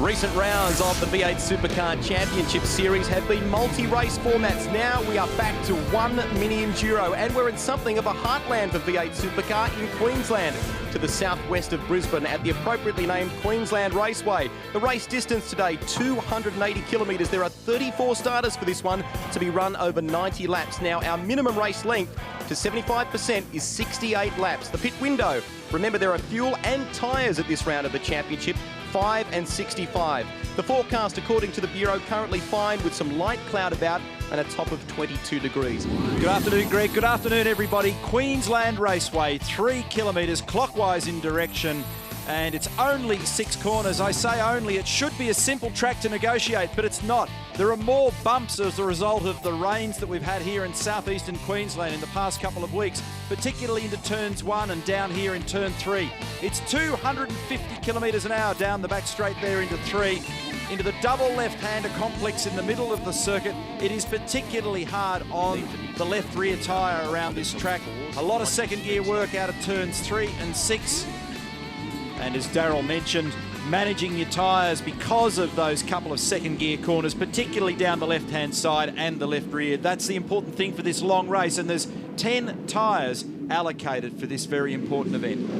Recent rounds of the V8 Supercar Championship Series have been multi-race formats. Now we are back to one mini enduro, and we're in something of a heartland for V8 Supercar in Queensland, to the southwest of Brisbane at the appropriately named Queensland Raceway. The race distance today, 280 kilometres. There are 34 starters for this one to be run over 90 laps. Now our minimum race length to 75% is 68 laps. The pit window, remember there are fuel and tyres at this round of the championship, 5 and 65. The forecast, according to the Bureau, currently fine with some light cloud about and a top of 22 degrees. Good afternoon, Greg. Good afternoon, everybody. Queensland Raceway, 3 kilometres clockwise in direction, and it's only 6 corners. I say only, it should be a simple track to negotiate, but it's not. There are more bumps as a result of the rains that we've had here in southeastern Queensland in the past couple of weeks, particularly into turns 1 and down here in turn 3. It's 250 kilometres an hour down the back straight there into 3. Into the double left-hander complex in the middle of the circuit. It is particularly hard on the left rear tyre around this track. A lot of second gear work out of turns 3 and 6. And as Daryl mentioned, managing your tyres because of those couple of second gear corners, particularly down the left-hand side and the left rear. That's the important thing for this long race, and there's 10 tyres allocated for this very important event.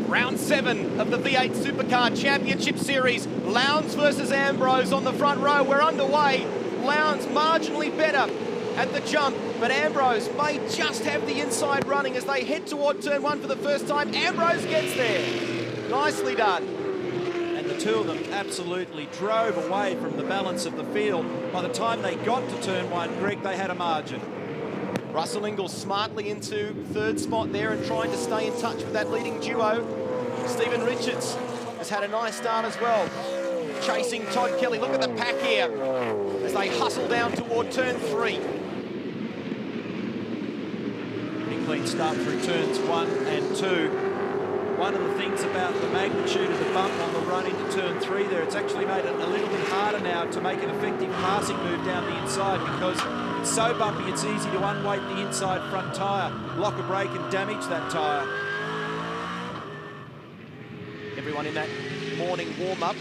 Round 7 of the V8 Supercar Championship Series. Lowndes versus Ambrose on the front row. We're underway. Lowndes marginally better at the jump, but Ambrose may just have the inside running as they head toward turn 1 for the first time. Ambrose gets there. Nicely done. And the two of them absolutely drove away from the balance of the field. By the time they got to turn 1, Greg, they had a margin. Russell Ingall smartly into third spot there and trying to stay in touch with that leading duo. Stephen Richards has had a nice start as well, chasing Todd Kelly. Look at the pack here as they hustle down toward turn 3. Pretty clean start through turns 1 and 2. One of the things about the magnitude of the bump on the run into turn 3 there, it's actually made it a little bit harder now to make an effective passing move down the inside, because it's so bumpy it's easy to unweight the inside front tyre, lock a brake and damage that tyre. Everyone in that morning warm-up,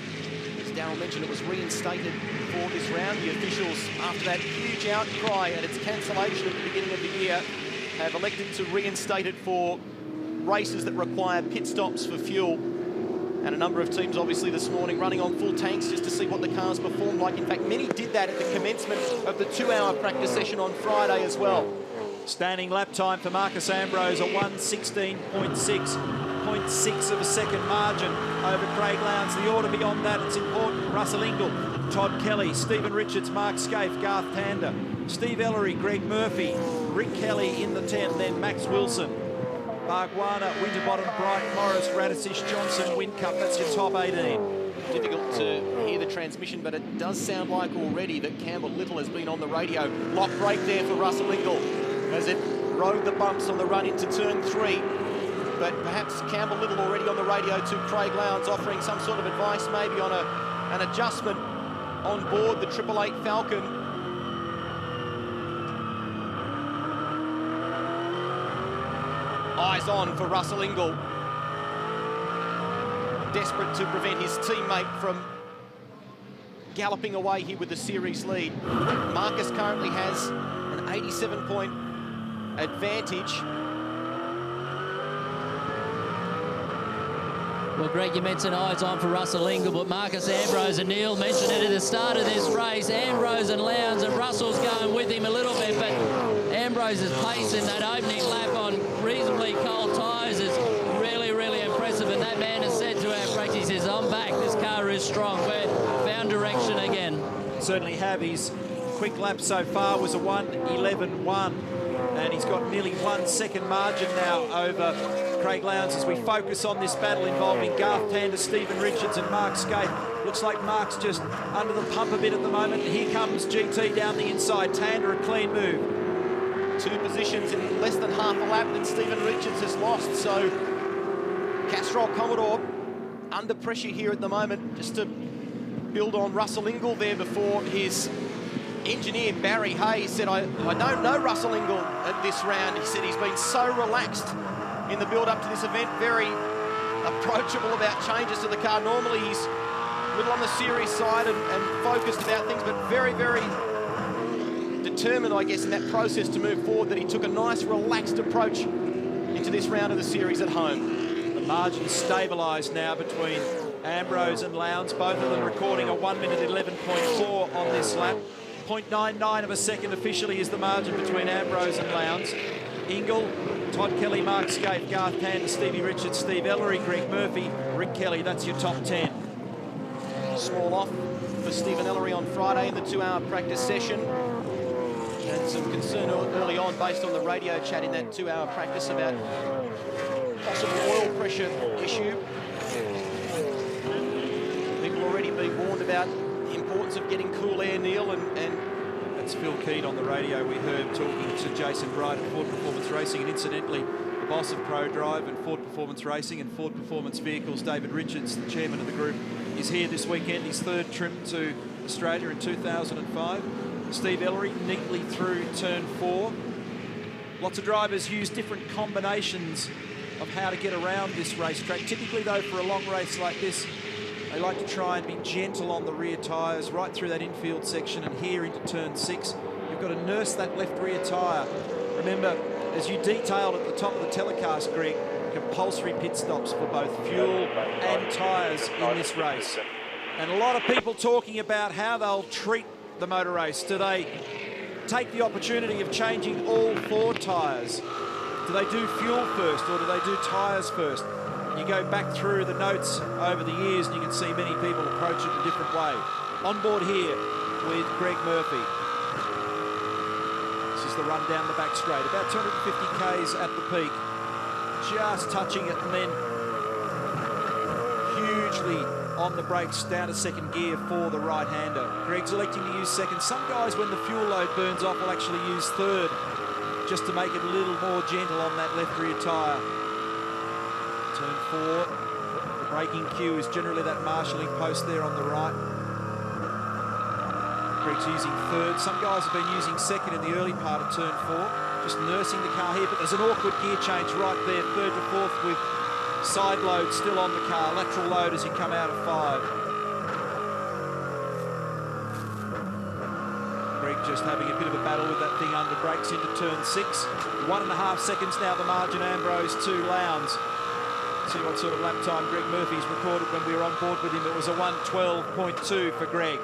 as Daryl mentioned, it was reinstated for this round. The officials, after that huge outcry and its cancellation at the beginning of the year, have elected to reinstate it for races that require pit stops for fuel. And a number of teams, obviously, this morning running on full tanks just to see what the cars performed like. In fact, many did that at the commencement of the 2-hour practice session on Friday as well. Standing lap time for Marcus Ambrose, a 1:16.6 of a second margin over Craig Lowndes. The order beyond that, it's important. Russell Ingall, Todd Kelly, Stephen Richards, Mark Skaife, Garth Tander, Steve Ellery, Greg Murphy, Rick Kelly in the 10, then Max Wilson, Bargwana, Winterbottom, Bright Morris, Radisich, Johnson, Whincup. That's your top 18. Difficult to hear the transmission, but it does sound like already that Campbell Little has been on the radio. Lock brake there for Russell Ingall as it rode the bumps on the run into turn 3. But perhaps Campbell Little already on the radio to Craig Lowndes, offering some sort of advice maybe on an adjustment on board the 888 Falcon. Eyes on for Russell Ingall. Desperate to prevent his teammate from galloping away here with the series lead. Marcus currently has an 87-point advantage. Well, Greg, you mentioned eyes on for Russell Ingall, but Marcus Ambrose and Neil mentioned it at the start of this race. Ambrose and Lowndes, and Russell's going with him a little bit, but Ambrose's pace in that opening lap on reasonably cold tyres is really, really impressive. And that man has said to our practice, he says, I'm back, this car is strong. We're found direction again. Certainly have. His quick lap so far was a 1:11.1, and he's got nearly 1 second margin now over Craig Lowndes as we focus on this battle involving Garth Tander, Stephen Richards and Mark Skaife. Looks like Mark's just under the pump a bit at the moment. Here comes GT down the inside. Tander, a clean move. 2 positions in less than half a lap that Stephen Richards has lost. So Castrol Commodore under pressure here at the moment, just to build on Russell Ingall there before his engineer Barry Hayes said, I don't know Russell Ingall at this round. He said he's been so relaxed in the build up to this event, very approachable about changes to the car. Normally he's a little on the serious side and focused about things, but very, very determined, I guess, in that process to move forward, that he took a nice, relaxed approach into this round of the series at home. The margin's stabilised now between Ambrose and Lowndes, both of them recording a 1 minute 11.4 on this lap. 0.99 of a second officially is the margin between Ambrose and Lowndes. Ingall, Todd Kelly, Mark Skaife, Garth Tander, Stevie Richards, Steve Ellery, Greg Murphy, Rick Kelly. That's your top 10. Small off for Stephen Ellery on Friday in the 2-hour practice session. And some concern early on based on the radio chat in that 2-hour practice about possible oil pressure issue. People already been warned about the importance of getting cool air, Neil, and that's Phil Keed on the radio. We heard talking to Jason Bright at Ford Performance Racing, and incidentally, the boss of ProDrive and Ford Performance Racing and Ford Performance Vehicles, David Richards, the chairman of the group, is here this weekend. His third trip to Australia in 2005. Steve Ellery neatly through turn 4. Lots of drivers use different combinations of how to get around this racetrack. Typically, though, for a long race like this, they like to try and be gentle on the rear tyres right through that infield section and here into turn 6. You've got to nurse that left rear tyre. Remember, as you detailed at the top of the telecast, Greg, compulsory pit stops for both fuel and tyres in this race. And a lot of people talking about how they'll treat the motor race. Do they take the opportunity of changing all 4 tyres? Do they do fuel first or do they do tyres first? You go back through the notes over the years and you can see many people approach it a different way. On board here with Greg Murphy. This is the run down the back straight. About 250 k's at the peak. Just touching it and then hugely on the brakes down to second gear for the right-hander. Greg's electing to use second. Some guys, when the fuel load burns off, will actually use third just to make it a little more gentle on that left rear tyre. Turn 4, the braking cue is generally that marshalling post there on the right. Greg's using third. Some guys have been using second in the early part of turn 4, just nursing the car here, but there's an awkward gear change right there, third to fourth with side load still on the car, lateral load as you come out of 5. Greg just having a bit of a battle with that thing under brakes into turn 6. 1.5 seconds now the margin, Ambrose to Lowndes. See what sort of lap time Greg Murphy's recorded when we were on board with him. It was a 1:12.2 for Greg.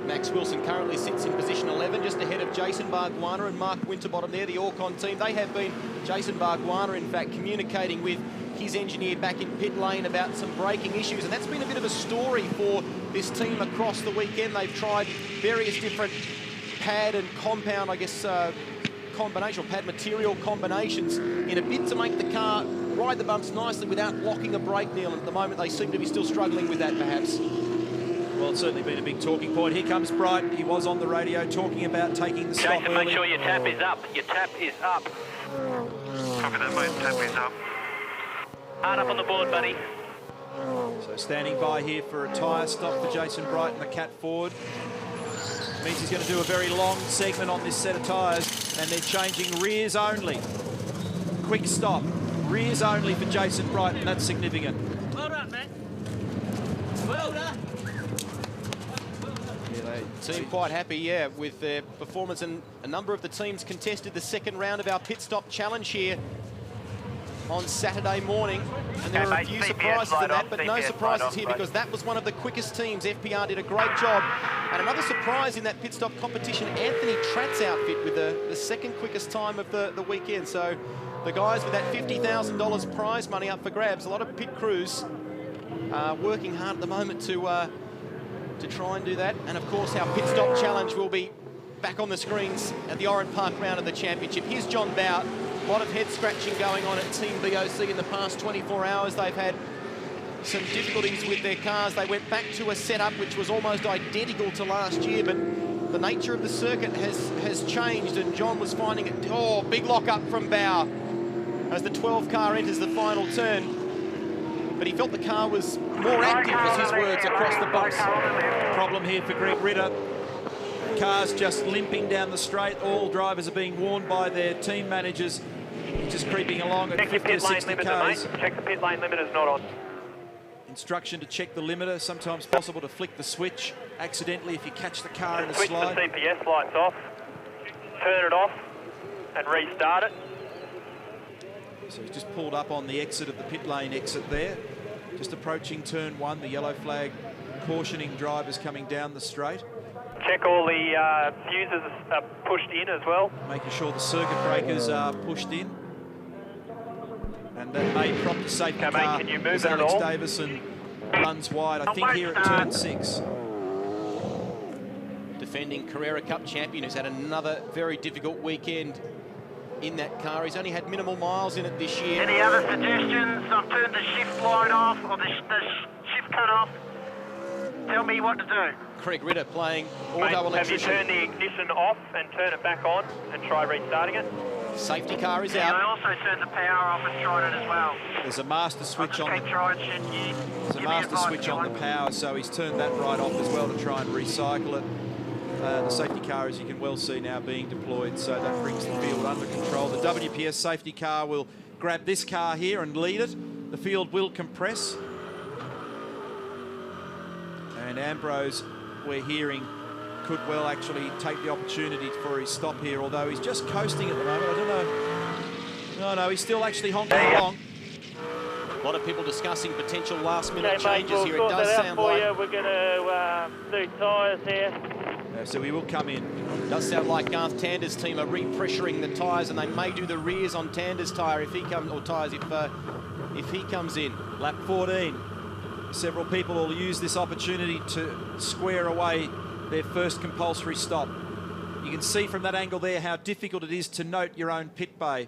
Max Wilson currently sits in position 11, just ahead of Jason Bargwanna and Mark Winterbottom there, the Orcon team. They have been, Jason Bargwanna, in fact, communicating with his engineer back in pit lane about some braking issues, and that's been a bit of a story for this team across the weekend. They've tried various different pad and compound, I guess, combination, or pad material combinations in a bid to make the car ride the bumps nicely without locking a brake, Neil. And at the moment, they seem to be still struggling with that, perhaps. Well, it's certainly been a big talking point. Here comes Bright. He was on the radio talking about taking the stop Jason, early. make sure your tap is up. Your tap is up. Copy that, mate. Tap is up. Hard up on the board, buddy. So standing by here for a tyre stop for Jason Bright and the Cat Ford. Means he's going to do a very long segment on this set of tyres, and they're changing rears only. Quick stop. Rears only for Jason Bright, and that's significant. Well done, man. Well done. Yeah, they seem quite happy, yeah, with their performance, and a number of the teams contested the second round of our pit stop challenge here on Saturday morning, and there are a few surprises in that, but no surprises here because that was one of the quickest teams. FPR did a great job, and another surprise in that pit stop competition, Anthony Tratt's outfit with the second quickest time of the weekend. So the guys with that $50,000 prize money up for grabs. A lot of pit crews working hard at the moment to try and do that. And of course, our pit stop challenge will be back on the screens at the Oran Park round of the championship. Here's John Bout. A lot of head scratching going on at Team BOC in the past 24 hours. They've had some difficulties with their cars. They went back to a setup which was almost identical to last year, but the nature of the circuit has changed, and John was finding it. Oh, big lock up from Bow as the 12 car enters the final turn. But he felt the car was more active, was his words, across the bumps. Problem here for Greg Ritter. Cars just limping down the straight. All drivers are being warned by their team managers. Just creeping along at 50 to 60 k's. Check the pit lane limiter's not on. Instruction to check the limiter. Sometimes possible to flick the switch accidentally if you catch the car in a Switch slide. the CPS lights off, turn it off, and restart it. So he's just pulled up on the exit of the pit lane exit there. Just approaching turn 1, the yellow flag cautioning drivers coming down the straight. Check all the fuses are pushed in as well. Making sure the circuit breakers are pushed in. And that may prompt the safety car can you move as that at Alex all? Davison runs wide, I think here at turn 6. Defending Carrera Cup champion who's had another very difficult weekend in that car. He's only had minimal miles in it this year. Any other suggestions? I've turned the shift light off, or the shift cut off. Tell me what to do. Craig Ritter playing Mate, auto have you electrician. turned the ignition off and turn it back on and try restarting it? Safety car is Yeah, I out. also turned the power off and tried it as well. There's a master switch on Keep the, trying, should you? there's a master switch on the power, so he's turned that right off as well to try and recycle it. The safety car, as you can well see now, being deployed, so that brings the field under control. The WPS safety car will grab this car here and lead it. The field will compress. And Ambrose, we're hearing, could well actually take the opportunity for his stop here, although he's just coasting at the moment. I don't know. No, he's still actually honking along. A lot of people discussing potential last-minute Okay, mate, changes we'll here. It sort does that out sound for like you. We're going to do tyres here. So he will come in. does sound like Garth Tander's team are re-pressuring the tyres, and they may do the rears on Tander's tyre if he comes, or tyres if he comes in. Lap 14. Several people will use this opportunity to square away their first compulsory stop. You can see from that angle there how difficult it is to note your own pit bay.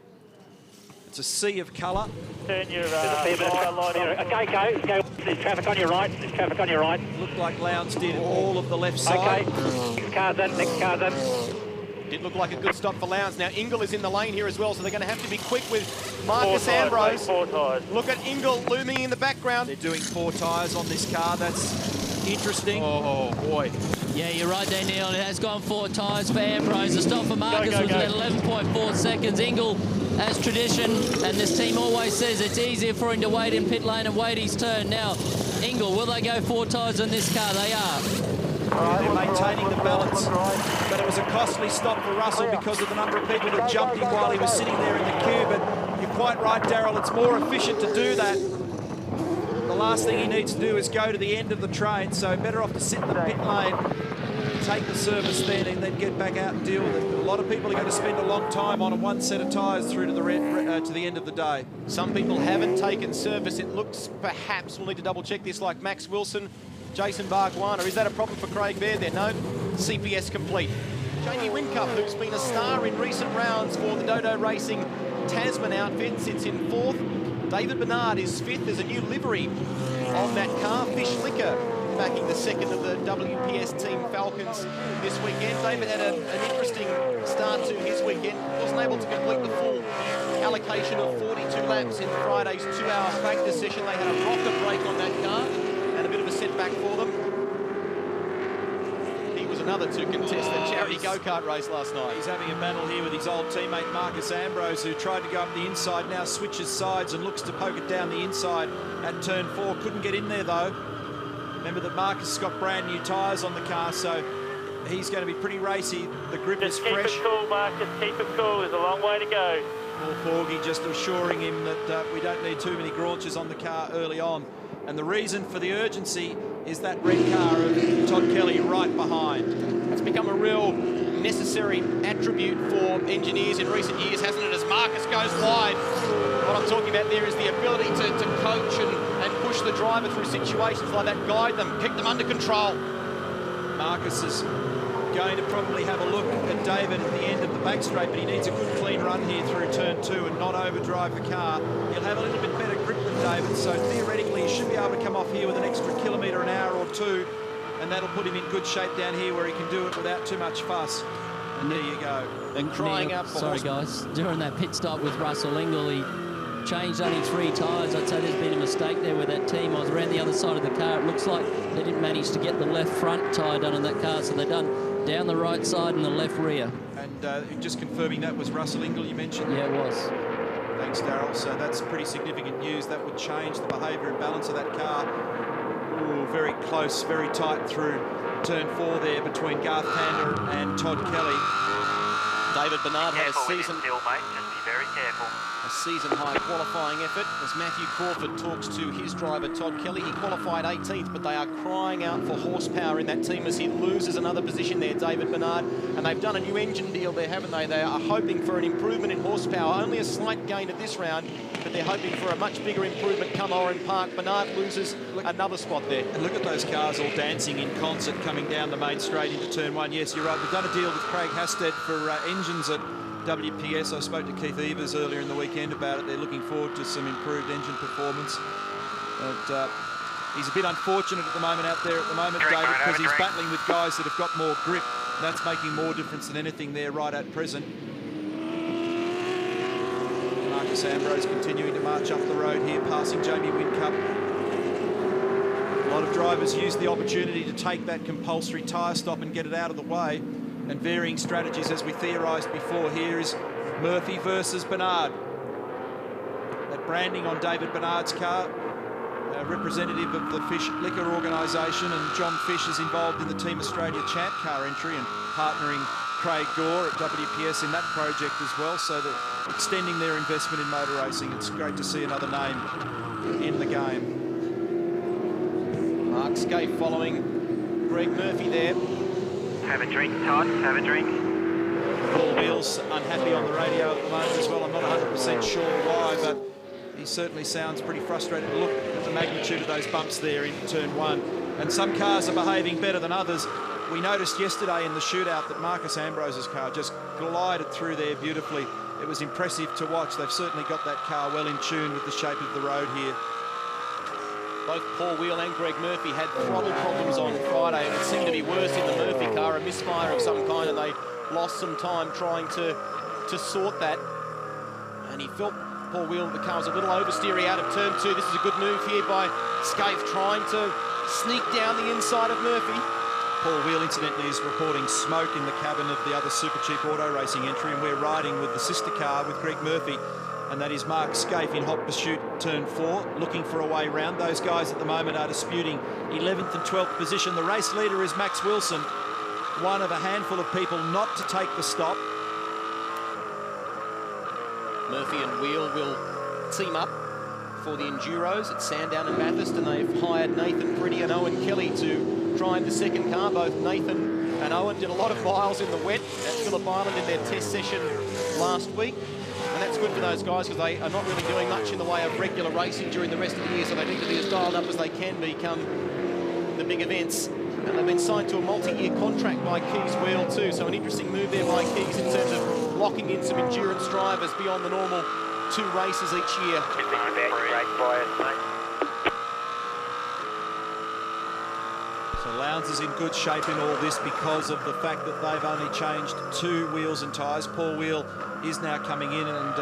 It's a sea of colour. Turn your light here. Okay, go. There's traffic on your right. There's traffic on your right. Looked like Lowndes did all of the left side. Okay. Next car's in. Next car's in. Did look like a good stop for Lowndes. Now Ingall is in the lane here as well, so they're going to have to be quick with Marcus Ambrose. Four tyres. Look at Ingall looming in the background. They're doing 4 tyres on this car. That's interesting. Oh boy. Yeah, you're right there, Neil. It has gone 4 tyres for Ambrose. The stop for Marcus was at 11.4 seconds. Ingall, as tradition, and this team always says it's easier for him to wait in pit lane and wait his turn. Now, Ingall, will they go 4 tyres on this car? They are. They're maintaining the balance, but it was a costly stop for Russell because of the number of people that jumped in while he was sitting there in the queue. But you're quite right, Darryl, it's more efficient to do that. The last thing he needs to do is go to the end of the train, so better off to sit in the pit lane, take the service then, and then get back out and deal with it. But a lot of people are going to spend a long time on a one set of tyres through to the end of the day. Some people haven't taken service. It looks perhaps, we'll need to double check this, like Max Wilson, Jason Bargwanna. Is that a problem for Craig Baird there? No. CPS complete. Jamie Whincup, who's been a star in recent rounds for the Dodo Racing Tasman outfit, sits in 4th. David Bernard is 5th. There's a new livery on that car. Fish Liquor backing the 2nd of the WPS Team Falcons this weekend. David had an interesting start to his weekend. Wasn't able to complete the full allocation of 42 laps in Friday's 2-hour practice session. They had a rocker break on that car and a bit of a setback for them. He was another to contest the charity go-kart race last night. He's having a battle here with his old teammate Marcus Ambrose, who tried to go up the inside, now switches sides and looks to poke it down the inside at turn 4. Couldn't get in there though. Remember that Marcus has got brand new tyres on the car, so he's going to be pretty racy. The grip is fresh. Keep it cool, Marcus. Keep it cool. There's a long way to go. Paul Forgy just assuring him that we don't need too many graunches on the car early on. And the reason for the urgency is that red car of Todd Kelly right behind. It's become a real necessary attribute for engineers in recent years, hasn't it, as Marcus goes wide. What I'm talking about there is the ability to coach and push the driver through situations like that, guide them, keep them under control. Marcus is going to probably have a look at David at the end of the back straight, but he needs a good clean run here through turn 2 and not overdrive the car. He'll have a little bit better grip than David, so theoretically he should be able to come off here with an extra kilometre an hour or 2, and that'll put him in good shape down here where he can do it without too much fuss. And there you go. They're crying out for Sorry guys, during that pit stop with Russell Ingall, he changed only 3 tyres. I'd say there's been a mistake there with that team. I was around the other side of the car. It looks like they didn't manage to get the left front tyre done on that car, so they've done down the right side and the left rear. And just confirming that was Russell Ingall you mentioned? Yeah, it was. Thanks, Darryl. So that's pretty significant news. That would change the behaviour and balance of that car. Ooh, very close, very tight through turn 4 there between Garth Tander and Todd Kelly. David Bernard had a Careful with him season... still, mate. Just be very careful. A season-high qualifying effort as Matthew Crawford talks to his driver, Todd Kelly. He qualified 18th, but they are crying out for horsepower in that team as he loses another position there, David Bernard. And they've done a new engine deal there, haven't they? They are hoping for an improvement in horsepower. Only a slight gain at this round, but they're hoping for a much bigger improvement come Oran Park. Bernard loses another spot there. And look at those cars all dancing in concert coming down the main straight into turn 1. Yes, you're right. We've done a deal with Craig Hasted for engines at WPS. I spoke to Keith Evers earlier in the weekend about it. They're looking forward to some improved engine performance. But he's a bit unfortunate at the moment out there at the moment, David, because he's battling with guys that have got more grip. That's making more difference than anything there right at present. Marcus Ambrose continuing to march up the road here, passing Jamie Whincup. A lot of drivers use the opportunity to take that compulsory tyre stop and get it out of the way. And varying strategies, as we theorised before. Here is Murphy versus Bernard. That branding on David Bernard's car, a representative of the Fish Liquor Organisation, and John Fish is involved in the Team Australia Champ car entry and partnering Craig Gore at WPS in that project as well, so that extending their investment in motor racing. It's great to see another name in the game. Mark Skaife following Greg Murphy there. Have a drink, Todd. Have a drink. Paul Weel's unhappy on the radio at the moment as well. I'm not 100% sure why, but he certainly sounds pretty frustrated. Look at the magnitude of those bumps there in turn 1. And some cars are behaving better than others. We noticed yesterday in the shootout that Marcus Ambrose's car just glided through there beautifully. It was impressive to watch. They've certainly got that car well in tune with the shape of the road here. Both Paul Weel and Greg Murphy had throttle problems on Friday, and it seemed to be worse in the Murphy car, a misfire of some kind, and they lost some time trying to sort that. And he felt, Paul Weel, the car was a little oversteery out of turn 2. This is a good move here by Skaife, trying to sneak down the inside of Murphy. Paul Weel, incidentally, is reporting smoke in the cabin of the other Super Cheap Auto Racing entry, and we're riding with the sister car with Greg Murphy. And that is Mark Skaife in hot pursuit, turn 4, looking for a way round. Those guys at the moment are disputing 11th and 12th position. The race leader is Max Wilson, one of a handful of people not to take the stop. Murphy and Weel will team up for the Enduros at Sandown and Bathurst, and they've hired Nathan Pretty and Owen Kelly to drive the second car. Both Nathan and Owen did a lot of miles in the wet at Phillip Island in their test session last week. And that's good for those guys because they are not really doing much in the way of regular racing during the rest of the year, so they need to be as dialed up as they can be come the big events. And they've been signed to a multi-year contract by Keys Wheel too, so an interesting move there by Keys in terms of locking in some endurance drivers beyond the normal 2 races each year. So Lowndes is in good shape in all this because of the fact that they've only changed 2 wheels and tyres. Paul Weel is now coming in, and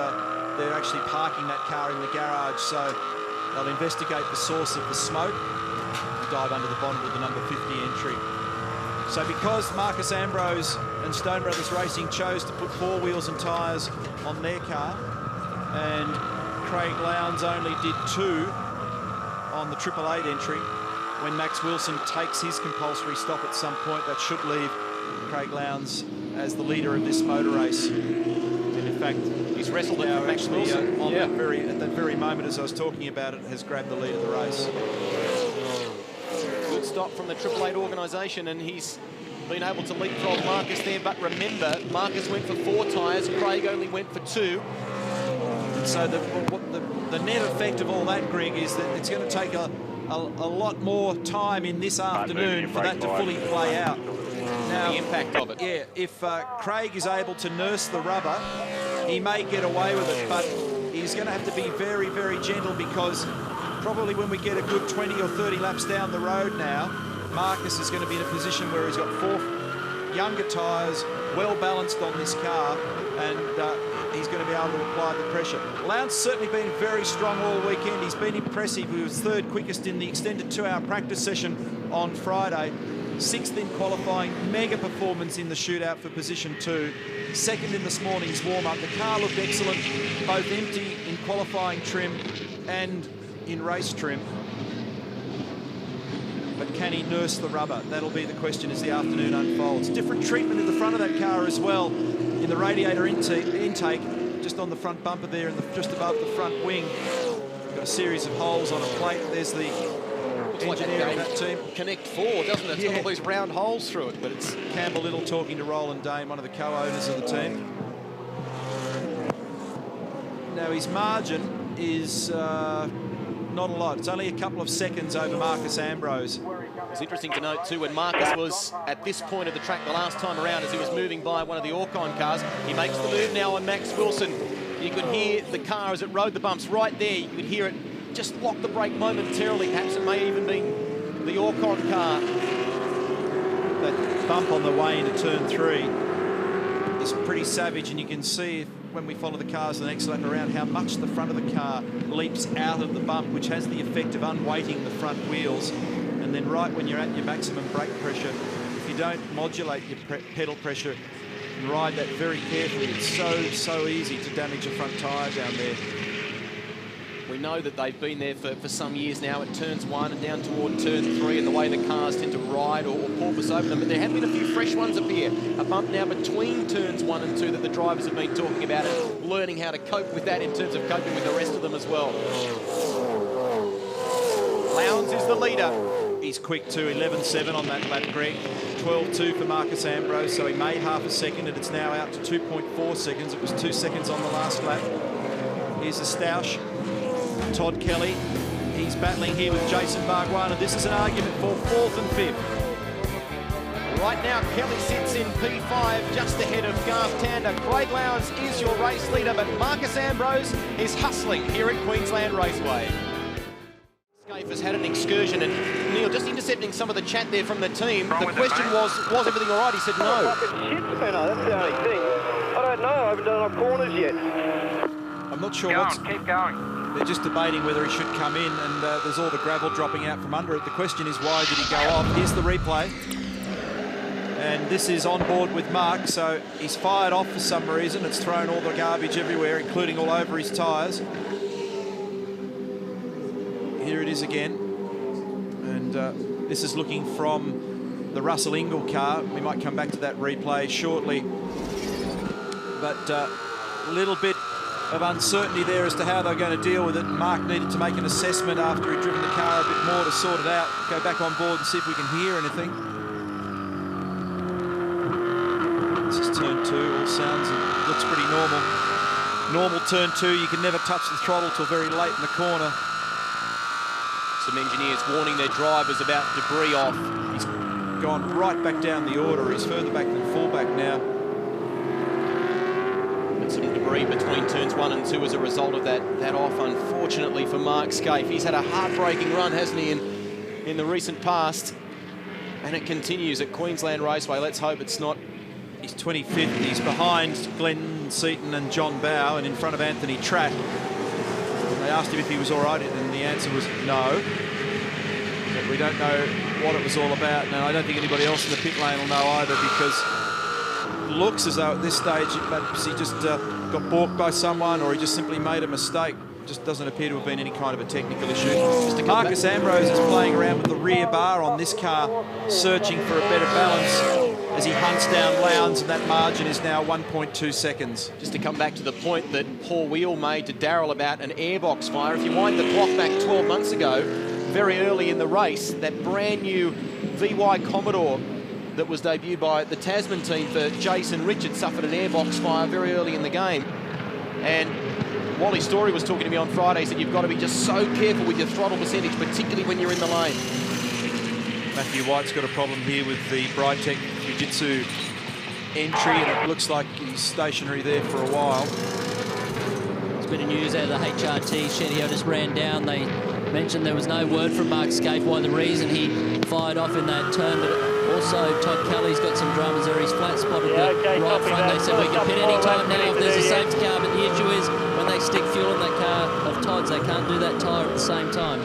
they're actually parking that car in the garage, so they'll investigate the source of the smoke and dive under the bonnet of the number 50 entry. So because Marcus Ambrose and Stone Brothers Racing chose to put 4 wheels and tyres on their car, and Craig Lowndes only did 2 on the 888 entry, when Max Wilson takes his compulsory stop at some point, that should leave Craig Lowndes as the leader of this motor race. And in fact, he's wrestled it with Max Wilson at that very moment as I was talking about it, has grabbed the lead of the race. Good stop from the 888 organisation, and he's been able to leapfrog Marcus there. But remember, Marcus went for 4 tyres, Craig only went for 2. And so the net effect of all that, Greg, is that it's going to take a lot more time in this afternoon for that to fully play out. Now, the impact of it. Yeah, if Craig is able to nurse the rubber, he may get away with it, but he's going to have to be very, very gentle, because probably when we get a good 20 or 30 laps down the road now, Marcus is going to be in a position where he's got 4 younger tyres, well balanced on this car, and he's going to be able to apply the pressure. Lowndes certainly been very strong all weekend. He's been impressive. He was 3rd quickest in the extended 2-hour practice session on Friday. 6th in qualifying, mega performance in the shootout for position 2. 2nd in this morning's warm-up. The car looked excellent, both empty in qualifying trim and in race trim. But can he nurse the rubber? That'll be the question as the afternoon unfolds. Different treatment in the front of that car as well, in the radiator intake, just on the front bumper there and just above the front wing. Got a series of holes on a plate. There's the engineer in that team. Connect 4, doesn't it? It's got all these round holes through it, but it's Campbell Little talking to Roland Dane, one of the co-owners of the team. Now his margin is not a lot. It's only a couple of seconds over Marcus Ambrose. It's interesting to note too, when Marcus was at this point of the track the last time around, as he was moving by one of the Orcon cars, he makes the move now on Max Wilson. You could hear the car as it rode the bumps right there. You could hear it just lock the brake momentarily. Perhaps it may even be the Orcon car. That bump on the way into turn 3 is pretty savage, and you can see when we follow the cars the next lap around how much the front of the car leaps out of the bump, which has the effect of unweighting the front wheels. And then right when you're at your maximum brake pressure, if you don't modulate your pedal pressure and ride that very carefully, it's so easy to damage a front tyre down there. We know that they've been there for some years now at turns 1 and down toward turn 3, and the way the cars tend to ride or porpoise over them. But there have been a few fresh ones appear. A bump now between turns 1 and 2 that the drivers have been talking about and learning how to cope with that in terms of coping with the rest of them as well. Lowndes is the leader. He's quick too, 11.7 on that lap, Greg. 12.2 for Marcus Ambrose, so he made half a second, and it's now out to 2.4 seconds. It was 2 seconds on the last lap. Here's the Stausch. Todd Kelly, he's battling here with Jason Bargwanna. This is an argument for 4th and 5th. Right now, Kelly sits in P5, just ahead of Garth Tander. Craig Lowndes is your race leader, but Marcus Ambrose is hustling here at Queensland Raceway. Skaife has had an excursion, and Neil, just intercepting some of the chat there from the team. The question was everything all right? He said no. Fucking shit spinner, that's the only thing. I don't know, I haven't done enough corners yet. I'm not sure what's... Keep going. They're just debating whether he should come in, and there's all the gravel dropping out from under it. The question is, why did he go off? Here's the replay. And this is on board with Mark, so he's fired off for some reason. It's thrown all the garbage everywhere, including all over his tyres. Here it is again. And this is looking from the Russell Ingall car. We might come back to that replay shortly. But a little bit of uncertainty there as to how they're going to deal with it. And Mark needed to make an assessment after he'd driven the car a bit more to sort it out. Go back on board and see if we can hear anything. This is turn 2. All sounds and looks pretty normal. Normal turn 2. You can never touch the throttle till very late in the corner. Some engineers warning their drivers about debris off. He's gone right back down the order. He's further back than fullback now. Some debris between turns 1 and 2 as a result of that off, unfortunately for Mark Skaife. He's had a heartbreaking run, hasn't he, in the recent past, and it continues at Queensland Raceway. Let's hope it's not. He's 25th. He's behind Glenn Seaton and John Bowe and in front of Anthony Tratt. They asked him if he was all right, and the answer was no. But we don't know what it was all about. And I don't think anybody else in the pit lane will know either, because looks as though at this stage perhaps he just got balked by someone, or he just simply made a mistake. Just doesn't appear to have been any kind of a technical issue. Marcus Ambrose is playing around with the rear bar on this car, searching for a better balance as he hunts down Lowndes, and that margin is now 1.2 seconds. Just to come back to the point that Paul Weel made to Darrell about an airbox fire, if you wind the clock back 12 months ago, very early in the race, that brand new VY Commodore that was debuted by the Tasman team for Jason Richards suffered an airbox fire very early in the game. And Wally Story was talking to me on Friday, said you've got to be just so careful with your throttle percentage, particularly when you're in the lane. Matthew White's got a problem here with the Brightech Jiu-Jitsu entry, and it looks like he's stationary there for a while. There's been news out of the HRT shed here. I just ran down. They mentioned there was no word from Mark Skaife why the reason he fired off in that turn, but also Todd Kelly's got some dramas there. He's flat spotted the right front. They said we can pit any time now if there's a safety car, but the issue is when they stick fuel in that car of Todd's, they can't do that tyre at the same time.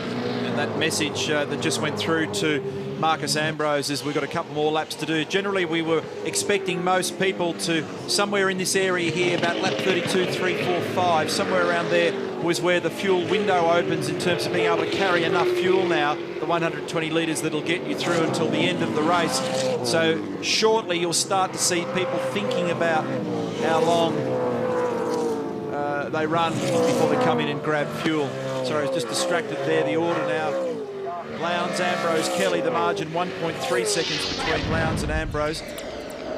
And that message that just went through to Marcus Ambrose is we've got a couple more laps to do. Generally, we were expecting most people to somewhere in this area here, about lap 32, 3, 4, 5, somewhere around there was where the fuel window opens in terms of being able to carry enough fuel now, the 120 litres that'll get you through until the end of the race. So shortly you'll start to see people thinking about how long they run before they come in and grab fuel. Sorry, I was just distracted there. The order now. Lowndes, Ambrose, Kelly, the margin 1.3 seconds between Lowndes and Ambrose.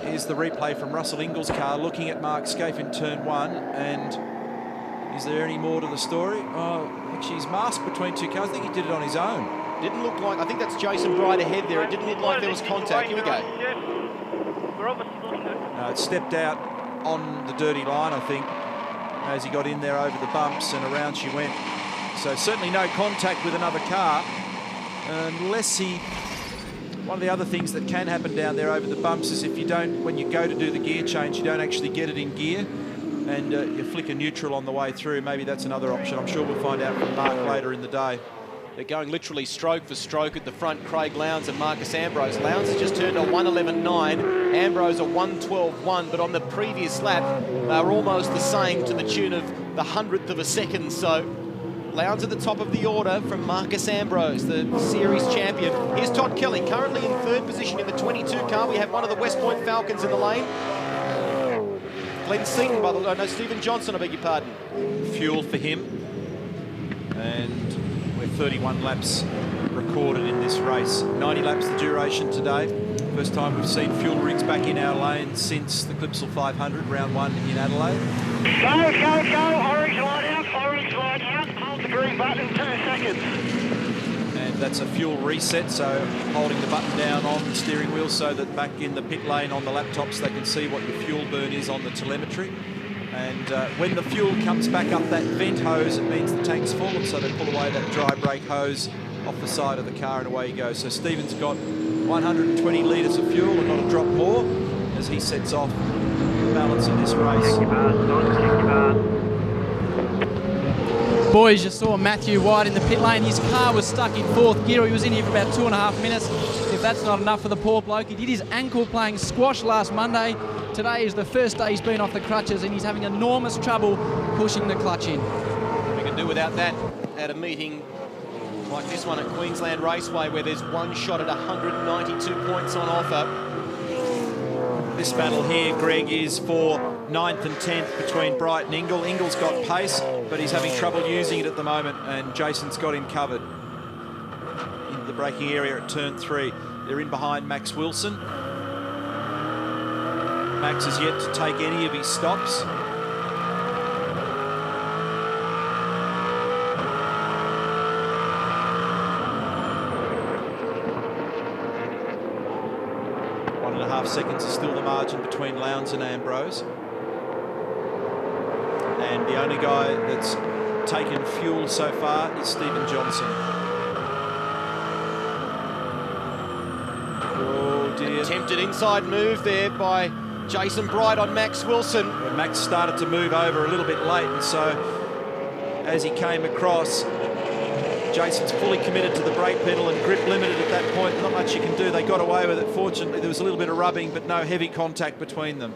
Here's the replay from Russell Ingall's car looking at Mark Skaife in turn 1, and is there any more to the story? Oh, actually he's masked between two cars. I think he did it on his own. Didn't look like, I think that's Jason Bright ahead there. It didn't look like there was contact. Here we go. No, it stepped out on the dirty line, I think, as he got in there over the bumps, and around she went. So certainly no contact with another car, unless he... One of the other things that can happen down there over the bumps is if you don't, when you go to do the gear change, you don't actually get it in gear, and you flick a neutral on the way through. Maybe that's another option. I'm sure we'll find out from Mark later in the day. They're going literally stroke for stroke at the front, Craig Lowndes and Marcus Ambrose. Lowndes has just turned a 1:11.9, Ambrose a 1:12.1, but on the previous lap, they were almost the same to the tune of the 100th of a second. So Lowndes at the top of the order from Marcus Ambrose, the series champion. Here's Todd Kelly, currently in third position in the 22 car. We have one of the West Point Falcons in the lane. Glenn Seaton, Stephen Johnson, I beg your pardon. Fuel for him. And we're 31 laps recorded in this race. 90 laps the duration today. First time we've seen fuel rigs back in our lane since the Clipsal 500, round 1 in Adelaide. Go, orange light out, hold the green button, 2 seconds. And that's a fuel reset, so holding the button down on the steering wheel so that back in the pit lane on the laptops they can see what your fuel burn is on the telemetry. And when the fuel comes back up that vent hose, it means the tank's full, and so they pull away that dry brake hose off the side of the car, and away he goes. So Stephen's got 120 litres of fuel and not a drop more as he sets off the balance of this race. Boys, you saw Matthew White in the pit lane. His car was stuck in 4th gear. He was in here for about 2.5 minutes. If that's not enough for the poor bloke, he did his ankle playing squash last Monday. Today is the first day he's been off the crutches, and he's having enormous trouble pushing the clutch in. We can do without that at a meeting like this one at Queensland Raceway, where there's one shot at 192 points on offer. This battle here, Greg, is for 9th and 10th between Bright and Ingall. Ingall's got pace, but he's having trouble using it at the moment, and Jason's got him covered in the braking area at turn 3. They're in behind Max Wilson. Max has yet to take any of his stops. Seconds is still the margin between Lowndes and Ambrose. And the only guy that's taken fuel so far is Stephen Johnson. Oh dear. Attempted inside move there by Jason Bright on Max Wilson. Well, Max started to move over a little bit late, and so as he came across, Jason's fully committed to the brake pedal and grip limited at that point. Not much you can do. They got away with it. Fortunately, there was a little bit of rubbing, but no heavy contact between them.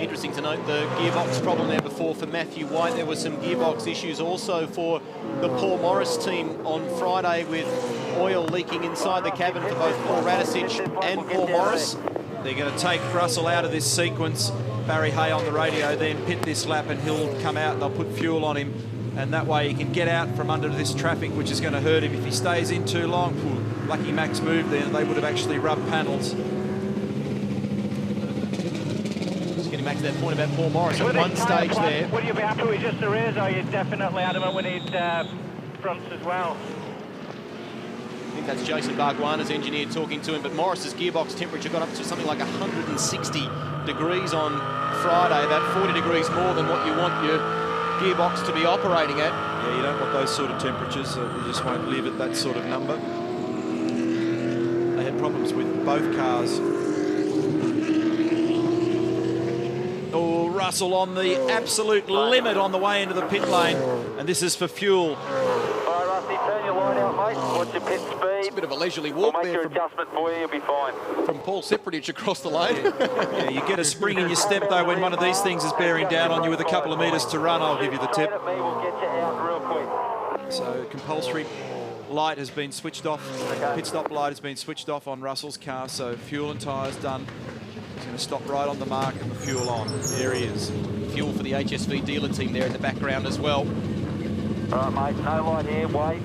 Interesting to note the gearbox problem there before for Matthew White. There were some gearbox issues also for the Paul Morris team on Friday, with oil leaking inside the cabin for both Paul Radisich and Paul Morris. They're going to take Russell out of this sequence. Barry Hay on the radio then pit this lap, and he'll come out and they'll put fuel on him, and that way he can get out from under this traffic, which is going to hurt him if he stays in too long. Lucky Max moved there, they would have actually rubbed panels. Just getting back to that point about Paul Morris at one stage there. Would you be happy with just the rears, or are you definitely adamant we need fronts as well? I think that's Jason Barguana's engineer talking to him, but Morris's gearbox temperature got up to something like 160 degrees on Friday, about 40 degrees more than what you want your gearbox to be operating at. Yeah, you don't want those sort of temperatures. You just won't live at that sort of number. They had problems with both cars. Oh, Russell on the absolute limit on the way into the pit lane, and this is for fuel. All right, Rusty, turn your line out, mate. mate. Watch your pit speed. It's a bit of a leisurely walk We'll make there your adjustment for you, you'll be fine. from Paul Sepradich across the lane. Yeah, you get a spring in your step, though, when one of these things is bearing down on you with a couple of metres to run, I'll give you the tip. We'll get you out real quick. So compulsory light has been switched off. Pit stop light has been switched off on Russell's car, so fuel and tyres done. He's going to stop right on the mark and the fuel on. There he is. Fuel for the HSV dealer team there in the background as well. All right, mate, no light here. Wait.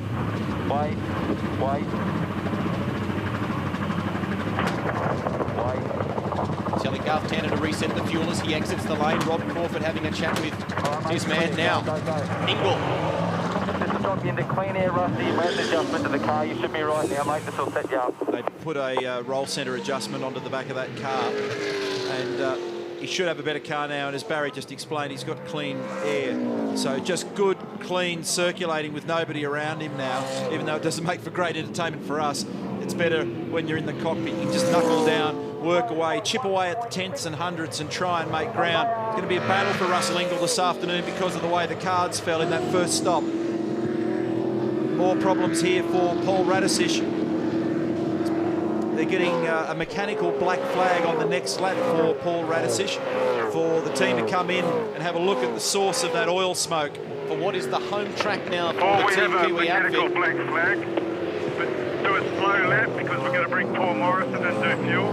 Telling Garth Tander to reset the fuel as he exits the lane. Rob Crawford having a chat with his man now. Ingall. Just to drop you into clean air, Rusty. You made the adjustment to the car. You should be right now, mate. This will set you up. They put a roll centre adjustment onto the back of that car, and he should have a better car now, and as Barry just explained, he's got clean air. So just good, clean circulating with nobody around him now, even though it doesn't make for great entertainment for us. It's better when you're in the cockpit. You can just knuckle down, work away, chip away at the tenths and hundredths and try and make ground. It's going to be a battle for Russell Ingall this afternoon because of the way the cards fell in that first stop. More problems here for Paul Radisich. They're getting a mechanical black flag on the next lap for Paul Radisich, for the team to come in and have a look at the source of that oil smoke. For what is the home track now for Oh, we the have Team a Kiwi mechanical outfit. black flag. But do a slow lap because we're going to bring Paul Morrison and do fuel.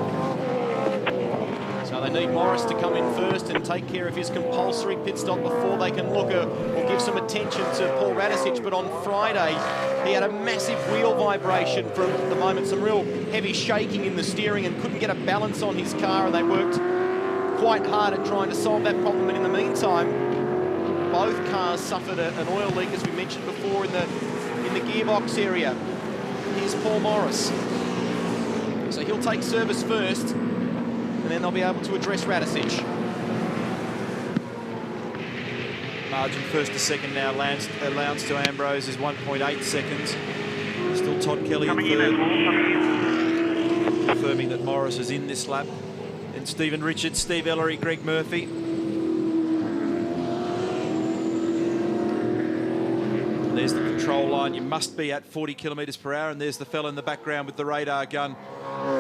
So they need Morris to come in first and take care of his compulsory pit stop before they can look or give some attention to Paul Radisich. But on Friday, he had a massive wheel vibration from the moment, some real heavy shaking in the steering and couldn't get a balance on his car, and they worked quite hard at trying to solve that problem. And in the meantime, both cars suffered an oil leak, as we mentioned before, in the gearbox area. Here's Paul Morris. So he'll take service first, and then they'll be able to address Radisich. Margin first to second now, Lowndes to Ambrose is 1.8 seconds. Still Todd Kelly in third, confirming that Morris is in this lap. And Stephen Richards, Steve Ellery, Greg Murphy. And there's the control line. You must be at 40 kilometres per hour, and there's the fella in the background with the radar gun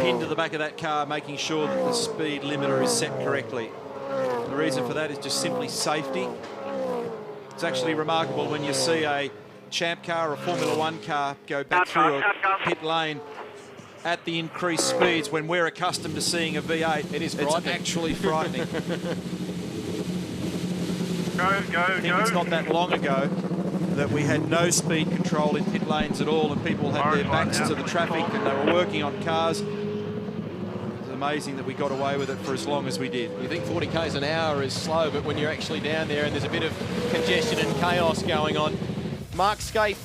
pinned to the back of that car, making sure that the speed limiter is set correctly. The reason for that is just simply safety. It's actually remarkable when you see a champ car or a Formula One car go back through a pit lane at the increased speeds when we're accustomed to seeing a V8. It is It's frightening. actually frightening. I think it's not that long ago that we had no speed control in pit lanes at all, and people had their backs to the traffic and they were working on cars. It's amazing that we got away with it for as long as we did. You think 40 k's an hour is slow, but when you're actually down there and there's a bit of congestion and chaos going on. Mark Skaife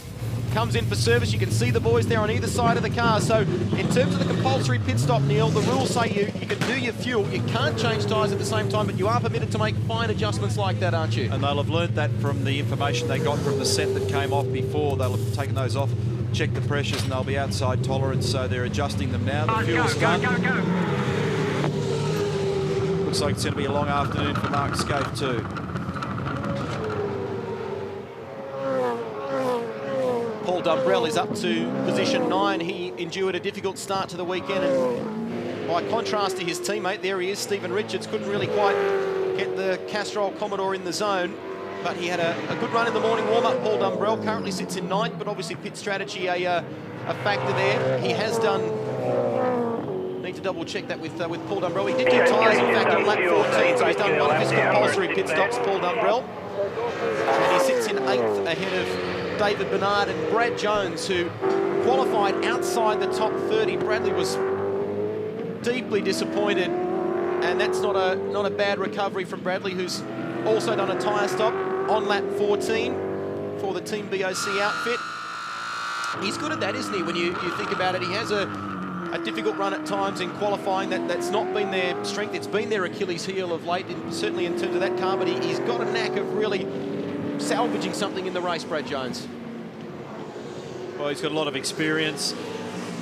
comes in for service. You can see the boys there on either side of the car. So in terms of the compulsory pit stop, Neil, the rules say you can do your fuel. You can't change tyres at the same time, but you are permitted to make fine adjustments like that, aren't you? And they'll have learnt that from the information they got from the set that came off before. They'll have taken those off, checked the pressures, and they'll be outside tolerance, so they're adjusting them now. The fuel's done. Looks like it's going to be a long afternoon for Mark Skaife too. Paul Dumbrell is up to position 9. He endured a difficult start to the weekend, and by contrast to his teammate, there he is, Stephen Richards, couldn't really quite get the Castrol Commodore in the zone, but he had a good run in the morning warm-up. Paul Dumbrell currently sits in 9th, but obviously pit strategy a factor there. He has done, need to double check that with Paul Dumbrell. He did do tyres, in fact, on lap 14, so he's done one of his compulsory pit stops, Paul Dumbrell, and he sits in 8th ahead of David Bernard and Brad Jones, who qualified outside the top 30. Bradley was deeply disappointed, and that's not a bad recovery from Bradley, who's also done a tyre stop on lap 14 for the Team BOC outfit. He's good at that, isn't he, when you think about it? He has a difficult run at times in qualifying. That's not been their strength. It's been their Achilles heel of late, certainly in terms of that car, but he's got a knack of really salvaging something in the race, Brad Jones. Well, he's got a lot of experience.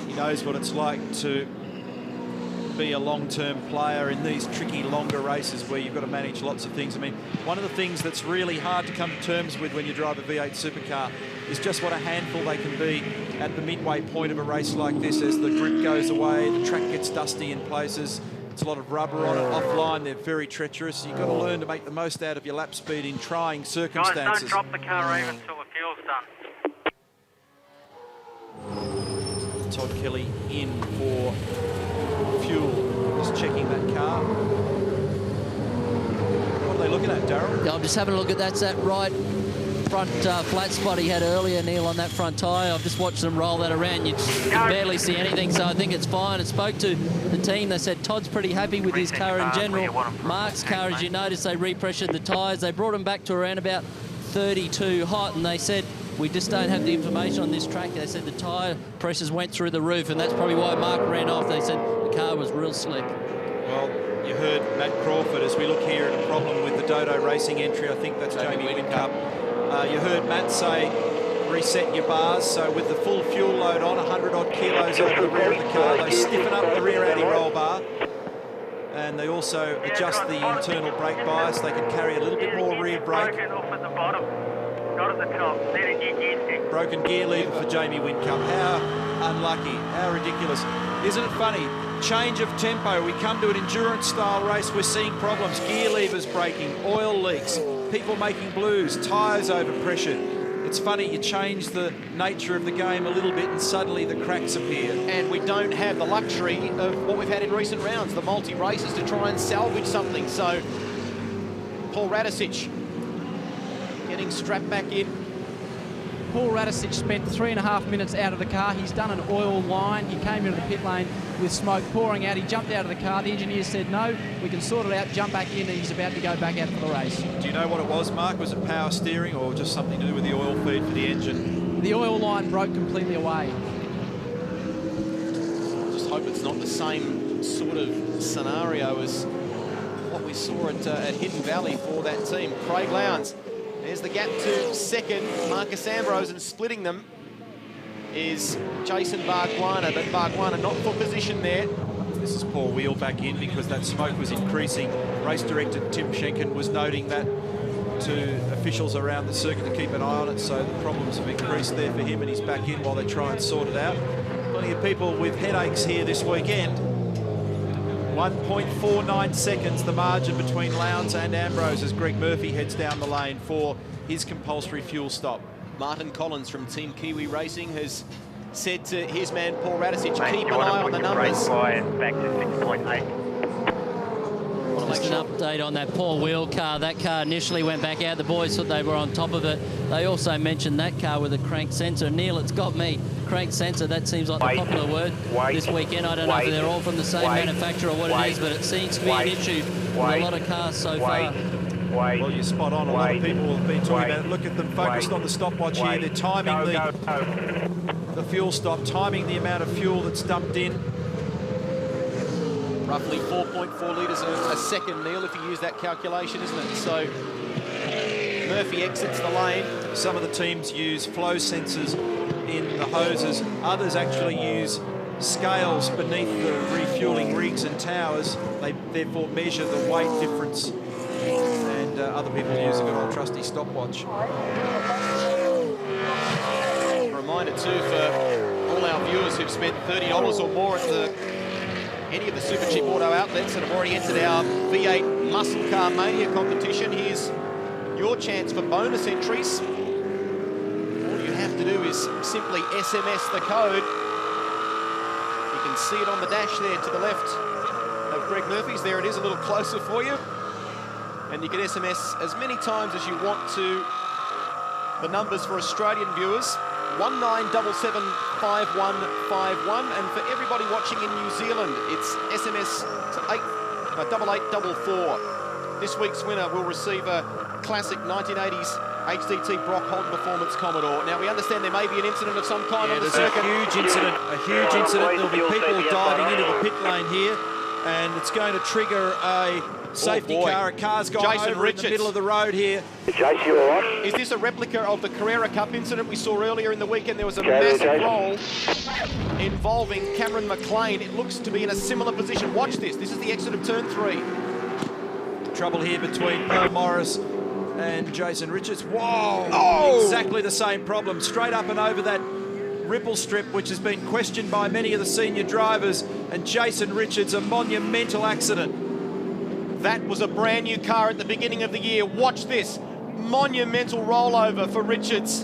He knows what it's like to be a long-term player in these tricky, longer races where you've got to manage lots of things. I mean, one of the things that's really hard to come to terms with when you drive a V8 supercar is just what a handful they can be at the midway point of a race like this. As the grip goes away, the track gets dusty in places, it's a lot of rubber on it. Offline, they're very treacherous. You've got to learn to make the most out of your lap speed in trying circumstances. Guys, don't drop the car even until the fuel's done. Todd Kelly in for fuel. Just checking that car. What are they looking at, Darryl? I'm just having a look at that right front flat spot he had earlier, Neil, on that front tyre. I've just watched them roll that around. You can barely see anything, so I think it's fine. I spoke to the team. They said Todd's pretty happy with his car in general. Mark's car, as you notice, they repressured the tyres. They brought him back to around about 32 hot, and they said, we just don't have the information on this track. They said the tyre pressures went through the roof, and that's probably why Mark ran off. They said the car was real slick. Well, you heard Matt Crawford as we look here at a problem with the Dodo Racing entry. I think that's Jamie Whincup. You heard Matt say, reset your bars. So with the full fuel load on, 100 odd kilos over the rear of the car, they stiffen up the rear anti-roll bar. And they also adjust the internal brake bias. They can carry a little bit more rear brake. Off at the bottom, not at the top. Then a new gear stick. Broken gear lever for Jamie Whincup. How unlucky, how ridiculous. Isn't it funny? Change of tempo. We come to an endurance style race, we're seeing problems. Gear levers breaking, oil leaks, people making blues, tyres overpressured. It's funny, you change the nature of the game a little bit and suddenly the cracks appear. And we don't have the luxury of what we've had in recent rounds, the multi-races, to try and salvage something. So Paul Radicic getting strapped back in. Paul Radicic spent 3.5 minutes out of the car. He's done an oil line. He came into the pit lane with smoke pouring out. He jumped out of the car. The engineer said, no, we can sort it out, jump back in, and he's about to go back out for the race. Do you know what it was, Mark? Was it power steering or just something to do with the oil feed for the engine? The oil line broke completely away. Just hope it's not the same sort of scenario as what we saw at Hidden Valley for that team. Craig Lowndes. There's the gap to second, Marcus Ambrose, and splitting them is Jason Bargwanna, but Bargwanna not for position there. This is Paul Weel back in because that smoke was increasing. Race director Tim Schenken was noting that to officials around the circuit to keep an eye on it, so the problems have increased there for him, and he's back in while they try and sort it out. Plenty of people with headaches here this weekend. 1.49 seconds, the margin between Lowndes and Ambrose as Greg Murphy heads down the lane for his compulsory fuel stop. Martin Collins from Team Kiwi Racing has said to his man Paul Radicic, keep an eye on the numbers. Back to 6.8. Just an update on that Paul Weel car. That car initially went back out. The boys thought they were on top of it. They also mentioned that car with a crank sensor. Neil, it's got me. Crank sensor, that seems like the popular word this weekend. I don't know if they're all from the same manufacturer or what it is, but it seems to be an issue with a lot of cars so far. Well, you're spot on. A lot of people have been talking about it. Look at them focused on the stopwatch here. They're timing the fuel stop, timing the amount of fuel that's dumped in. Roughly 4.4 litres a second, Neil, if you use that calculation, isn't it? So Murphy exits the lane. Some of the teams use flow sensors in the hoses. Others actually use scales beneath the refueling rigs and towers. They therefore measure the weight difference. And other people use a good old trusty stopwatch. A reminder too for all our viewers who've spent $30 or more at any of the Supercheap Auto outlets that have already entered our V8 Muscle Car Mania competition. Here's your chance for bonus entries. All you have to do is simply SMS the code. You can see it on the dash there to the left of Greg Murphy's. There it is, a little closer for you. And you can SMS as many times as you want to the numbers for Australian viewers. 19775151, and for everybody watching in New Zealand, it's SMS to 8844. This week's winner will receive a classic 1980s HDT Brock Holden Performance Commodore. Now we understand there may be an incident of some kind on the circuit. A huge incident. There'll be people diving into the pit lane here. and it's going to trigger a safety car. A car's gone Jason over Richards in the middle of the road here. Jace, you all right? Is this a replica of the Carrera Cup incident we saw earlier in the weekend? There was a Okay, massive Jason. roll involving Cameron McLean. It looks to be in a similar position. Watch this. This is the exit of turn 3. Trouble here between Paul Morris and Jason Richards. Whoa! Oh! Exactly the same problem. Straight up and over that ripple strip, which has been questioned by many of the senior drivers, and Jason Richards, a monumental accident. That was a brand new car at the beginning of the year. Watch this. Monumental rollover for Richards.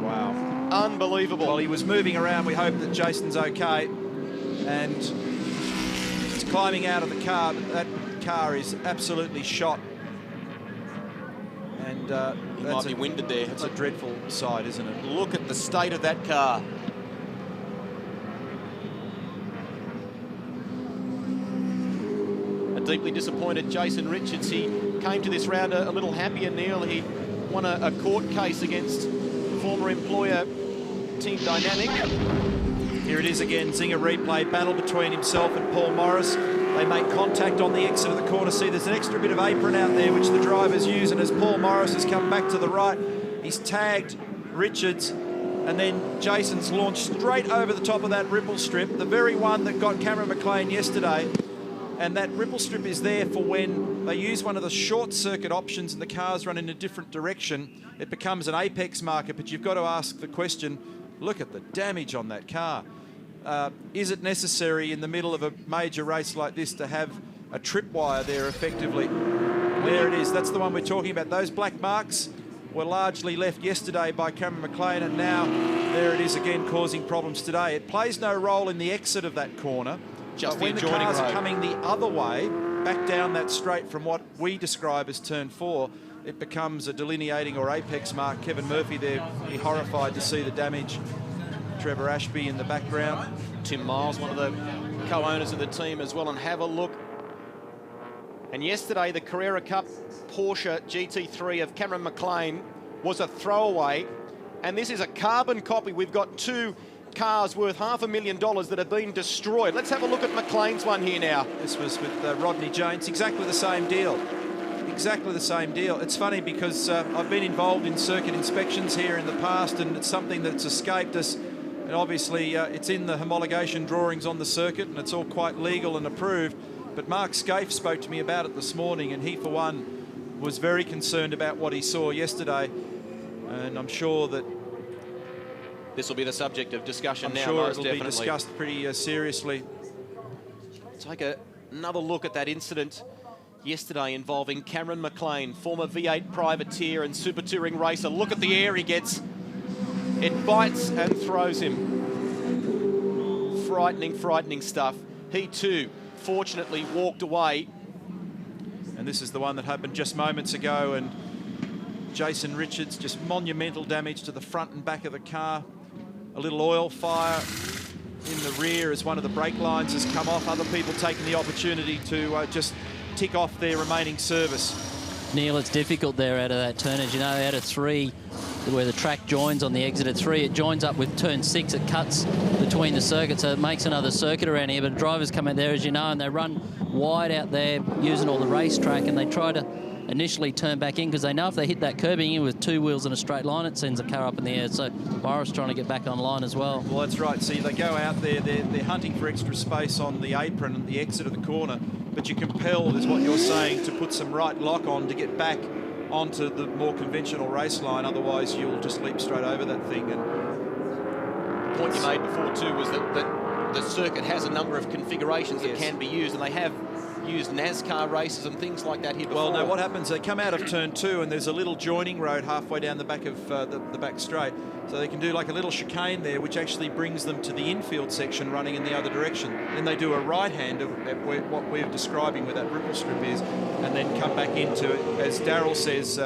Wow. Unbelievable. Well, he was moving around. We hope that Jason's okay. And he's climbing out of the car, but that car is absolutely shot. And he might be winded there. That's a dreadful sight, isn't it? Look at the state of that car. A deeply disappointed Jason Richards. He came to this round a little happier, Neil. He won a court case against former employer Team Dynamic. Here it is again, Zinger replay, battle between himself and Paul Morris. They make contact on the exit of the corner. See, there's an extra bit of apron out there which the drivers use, and as Paul Morris has come back to the right, he's tagged Richards, and then Jason's launched straight over the top of that ripple strip, the very one that got Cameron McLean yesterday. And that ripple strip is there for when they use one of the short circuit options and the cars run in a different direction. It becomes an apex marker, but you've got to ask the question, look at the damage on that car. Is it necessary in the middle of a major race like this to have a tripwire there effectively? There it is. That's the one we're talking about. Those black marks were largely left yesterday by Cameron McLean, and now there it is again, causing problems today. It plays no role in the exit of that corner. Just when the cars are coming the other way, back down that straight from what we describe as turn 4, it becomes a delineating or apex mark. Kevin Murphy there, be horrified to see the damage. Trevor Ashby in the background. Tim Miles, one of the co-owners of the team as well, and have a look. And yesterday, the Carrera Cup Porsche GT3 of Cameron McLean was a throwaway, and this is a carbon copy. We've got 2 cars worth $500,000 that have been destroyed. Let's have a look at McLean's one here now. This was with Rodney Jones, exactly the same deal. Exactly the same deal. It's funny because I've been involved in circuit inspections here in the past, and it's something that's escaped us. And obviously it's in the homologation drawings on the circuit, and it's all quite legal and approved. But Mark Skaife spoke to me about it this morning, and he, for one, was very concerned about what he saw yesterday. And I'm sure that this will be the subject of discussion now. I'm sure most it'll definitely be discussed pretty seriously. Take another look at that incident yesterday involving Cameron McLean, former V8 privateer and super touring racer. Look at the air he gets. It bites and throws him. Frightening, frightening stuff. He too, fortunately, walked away. And this is the one that happened just moments ago, and Jason Richards, just monumental damage to the front and back of the car. A little oil fire in the rear as one of the brake lines has come off. Other people taking the opportunity to just tick off their remaining service. Neil, it's difficult there out of that turn. As you know, out of 3, where the track joins on the exit at 3, it joins up with turn 6. It cuts between the circuits, so it makes another circuit around here. But drivers come out there, as you know, and they run wide out there using all the racetrack, and they try to initially turn back in because they know if they hit that curbing in with 2 wheels in a straight line, it sends the car up in the air. So Morris trying to get back online as well. Well, that's right. See, they go out there, they're hunting for extra space on the apron at the exit of the corner, but you're compelled, is what you're saying, to put some right lock on to get back onto the more conventional race line. Otherwise, you'll just leap straight over that thing. And the point you made before too was that the circuit has a number of configurations that can be used, and they have used NASCAR races and things like that here before. Well, no, what happens, they come out of turn 2 and there's a little joining road halfway down the back of the back straight. So they can do like a little chicane there, which actually brings them to the infield section running in the other direction. Then they do a right-hand of what we're describing where that ripple strip is, and then come back into it, as Daryl says,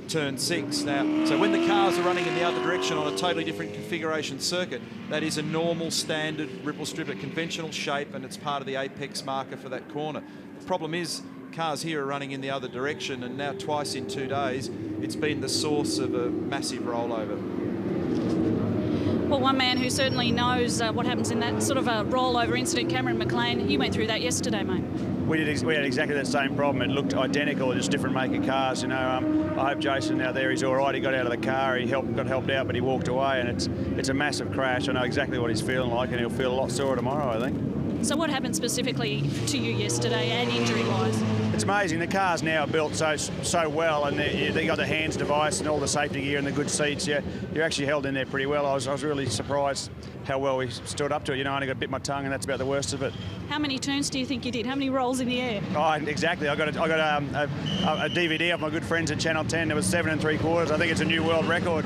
turn 6. Now, so when the cars are running in the other direction on a totally different configuration circuit, that is a normal standard ripple strip, a conventional shape, and it's part of the apex marker for that corner. The problem is cars here are running in the other direction, and now twice in 2 days, it's been the source of a massive rollover. Well, one man who certainly knows what happens in that sort of a rollover incident, Cameron McLean, he went through that yesterday, mate. We had exactly that same problem. It looked identical, just different make of cars. You know, I hope Jason out there, he's all right. He got out of the car, got helped out, but he walked away, and it's a massive crash. I know exactly what he's feeling like, and he'll feel a lot sore tomorrow, I think. So what happened specifically to you yesterday and injury-wise? It's amazing. The cars now are built so well, and they got the hands device and all the safety gear and the good seats. Yeah, you're actually held in there pretty well. I was really surprised how well we stood up to it. You know, I only got bit my tongue, and that's about the worst of it. How many turns do you think you did? How many rolls in the air? Oh, exactly. I got a DVD of my good friends at Channel 10. It was 7 3/4. I think it's a new world record.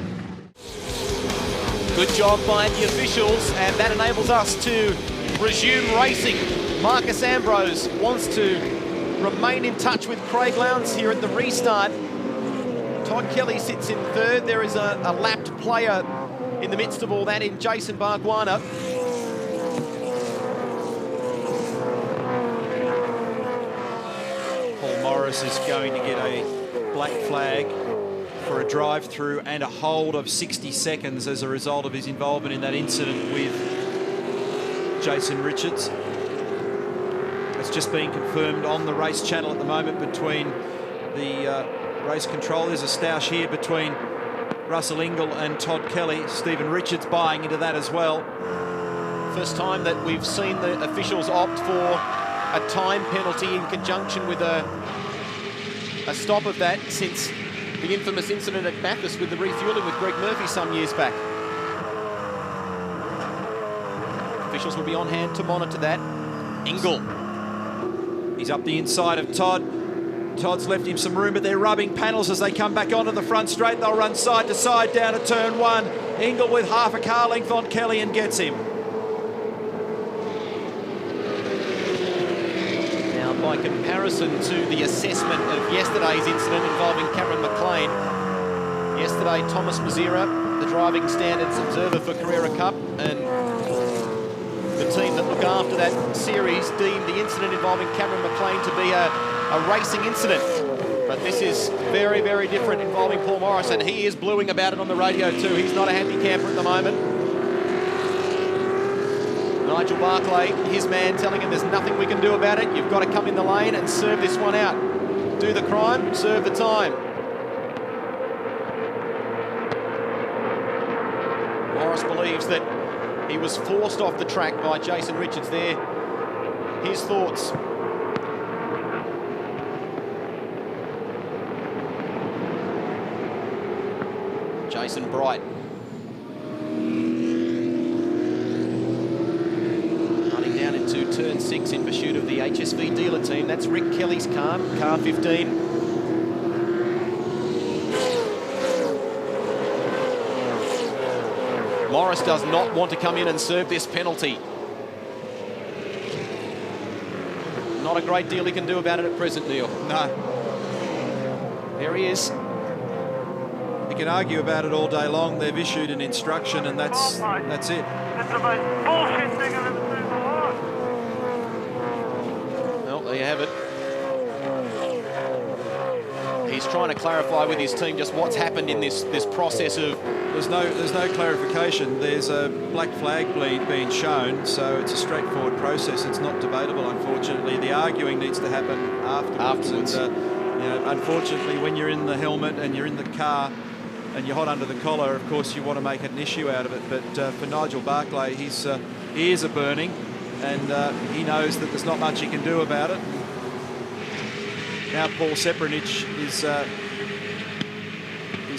Good job by the officials, and that enables us to resume racing. Marcus Ambrose wants to remain in touch with Craig Lowndes here at the restart. Todd Kelly sits in third. There is a lapped player in the midst of all that in Jason Bargwanna. Paul Morris is going to get a black flag for a drive-through and a hold of 60 seconds as a result of his involvement in that incident with Jason Richards. It's just being confirmed on the race channel at the moment between the race control. There's a stoush here between Russell Ingall and Todd Kelly. Stephen Richards buying into that as well. First time that we've seen the officials opt for a time penalty in conjunction with a stop of that since the infamous incident at Bathurst with the refueling with Greg Murphy some years back. Officials will be on hand to monitor that. Ingall. He's up the inside of Todd. Todd's left him some room, but they're rubbing panels as they come back onto the front straight. They'll run side to side down to turn one. Ingall with half a car length on Kelly and gets him. Now, by comparison to the assessment of yesterday's incident involving Cameron McLean, yesterday Thomas Mazira, the driving standards observer for Carrera Cup, and the team that look after that series deemed the incident involving Cameron McLean to be a racing incident. But this is very, very different involving Paul Morris, and he is bluing about it on the radio too. He's not a happy camper at the moment. Nigel Barclay, his man, telling him there's nothing we can do about it. You've got to come in the lane and serve this one out. Do the crime, serve the time. Morris believes that he was forced off the track by Jason Richards there. His thoughts. Jason Bright. Running down into turn 6 in pursuit of the HSV dealer team. That's Rick Kelly's car, car 15. Morris does not want to come in and serve this penalty. Not a great deal he can do about it at present, Neil. No. There he is. You can argue about it all day long. They've issued an instruction, and that's it. It's the most bullshit thing I've ever seen in my life. Well, there you have it. He's trying to clarify with his team just what's happened in this process of... There's no clarification. There's a black flag being shown, so it's a straightforward process. It's not debatable, unfortunately. The arguing needs to happen afterwards. And, you know, unfortunately, when you're in the helmet and you're in the car and you're hot under the collar, of course, you want to make an issue out of it. But for Nigel Barclay, his ears are burning, and he knows that there's not much he can do about it. Now Paul Sepranich is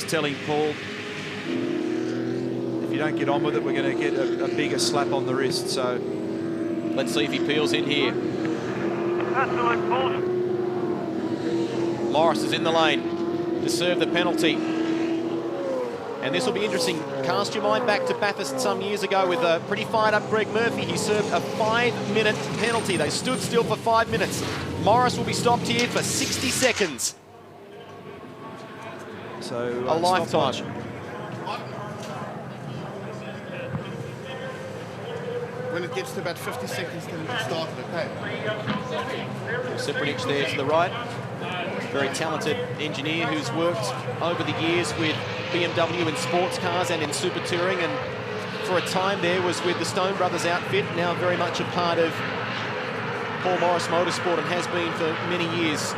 telling Paul, if you don't get on with it, we're going to get a bigger slap on the wrist. So let's see if he peels in here. Absolute bullshit. Morris is in the lane to serve the penalty. And this will be interesting. Cast your mind back to Bathurst some years ago with a pretty fired-up Greg Murphy. He served a 5-minute penalty. They stood still for 5 minutes. Morris will be stopped here for 60 seconds. So a lifetime. When it gets to about 50 seconds, then it started, okay? Sepranich there to the right. Very talented engineer who's worked over the years with BMW in sports cars and in super touring, and for a time there was with the Stone Brothers outfit, now very much a part of Paul Morris Motorsport and has been for many years.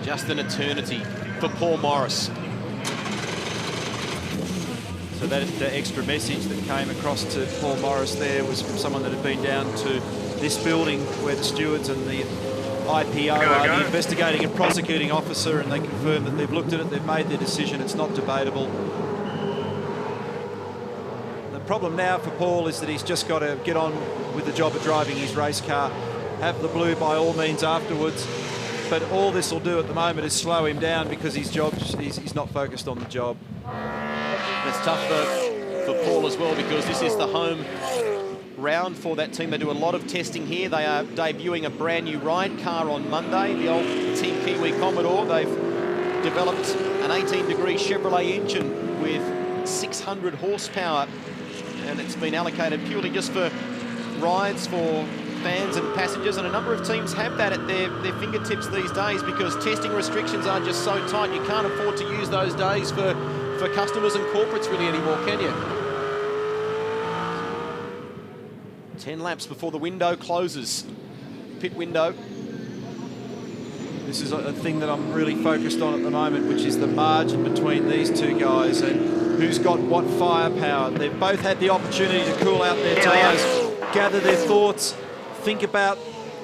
Just an eternity for Paul Morris. So that the extra message that came across to Paul Morris there was from someone that had been down to this building where the stewards and the IPO are the investigating and prosecuting officer, and they confirmed that they've looked at it, they've made their decision, it's not debatable. The problem now for Paul is that he's just got to get on with the job of driving his race car, have the blue by all means afterwards. But all this will do at the moment is slow him down because he's not focused on the job. It's tough for Paul as well because this is the home round for that team. They do a lot of testing here. They are debuting a brand new ride car on Monday, the old Team Kiwi Commodore. They've developed an 18-degree Chevrolet engine with 600 horsepower, and it's been allocated purely just for rides for fans and passengers, and a number of teams have that at their fingertips these days because testing restrictions are just so tight. You can't afford to use those days for customers and corporates really anymore, can you? 10 laps before the window closes. Pit window. This is a thing that I'm really focused on at the moment, which is the margin between these two guys and who's got what firepower. They've both had the opportunity to cool out their tyres, gather their thoughts, think about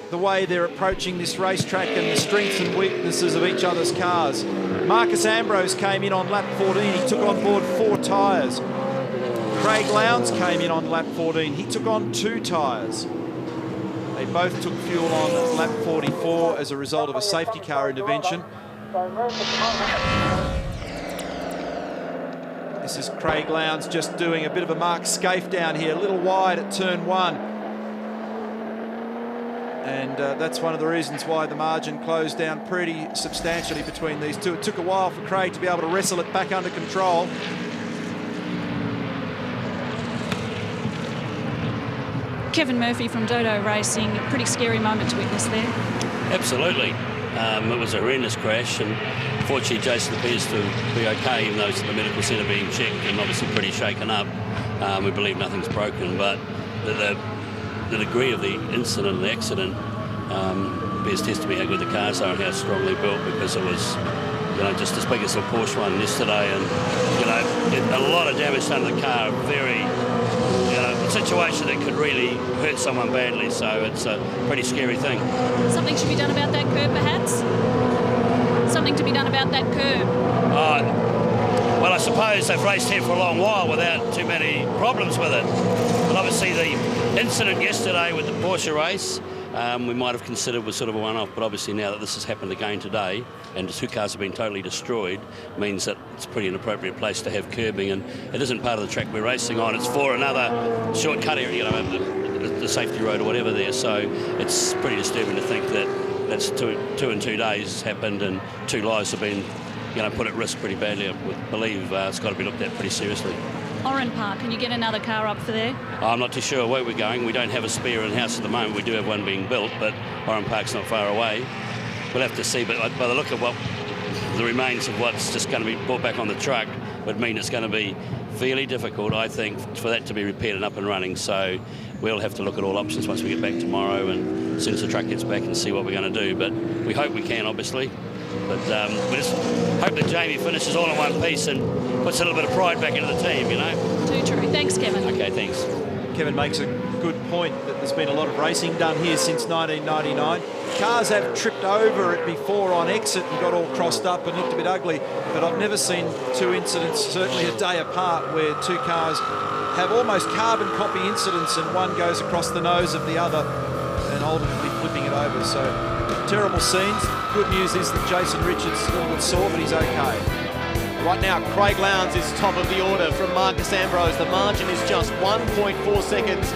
the way they're approaching this racetrack and the strengths and weaknesses of each other's cars. Marcus Ambrose came in on lap 14. He took on board 4 tyres. Craig Lowndes came in on lap 14. He took on 2 tyres. They both took fuel on lap 44 as a result of a safety car intervention. This is Craig Lowndes just doing a bit of a Mark Skaife down here, a little wide at turn 1. And that's one of the reasons why the margin closed down pretty substantially between these two. It took a while for Craig to be able to wrestle it back under control. Kevin Murphy from Dodo Racing, a pretty scary moment to witness there. Absolutely. It was a horrendous crash, and fortunately Jason appears to be okay, even though he's at the medical centre being checked and obviously pretty shaken up. We believe nothing's broken, but the degree of the incident and the accident bears testimony how good the cars are and how strongly built, because it was, you know, just as big as a Porsche one yesterday, and you know, a lot of damage done to the car. Very, you know, a situation that could really hurt someone badly. So it's a pretty scary thing. Something should be done about that curb, perhaps. Something to be done about that curb. Well, I suppose they've raced here for a long while without too many problems with it. But obviously the incident yesterday with the Porsche race, we might have considered was sort of a one-off, but obviously now that this has happened again today and the 2 cars have been totally destroyed, means that it's a pretty inappropriate place to have curbing, and it isn't part of the track we're racing on. It's for another shortcut area, you know, the safety road or whatever there. So it's pretty disturbing to think that that's two in 2 days happened and 2 lives have been, you know, put at risk pretty badly. I believe it's got to be looked at pretty seriously. Oran Park, can you get another car up for there? I'm not too sure where we're going. We don't have a spare in-house at the moment. We do have one being built, but Oran Park's not far away. We'll have to see, but by the look of what the remains of what's just going to be brought back on the truck would mean it's going to be fairly difficult, I think, for that to be repaired and up and running. So we'll have to look at all options once we get back tomorrow and as soon as the truck gets back and see what we're going to do. But we hope we can, obviously. But we just hope that Jamie finishes all in one piece and puts a little bit of pride back into the team, you know. Too true. Thanks, Kevin. Okay, thanks. Kevin makes a good point that there's been a lot of racing done here since 1999. Cars have tripped over it before on exit and got all crossed up and looked a bit ugly, but I've never seen 2 incidents, certainly a day apart, where 2 cars have almost carbon copy incidents and one goes across the nose of the other and ultimately flipping it over. So terrible scenes. Good news is that Jason Richards is a little bit sore, but he's okay. Right now, Craig Lowndes is top of the order from Marcus Ambrose. The margin is just 1.4 seconds.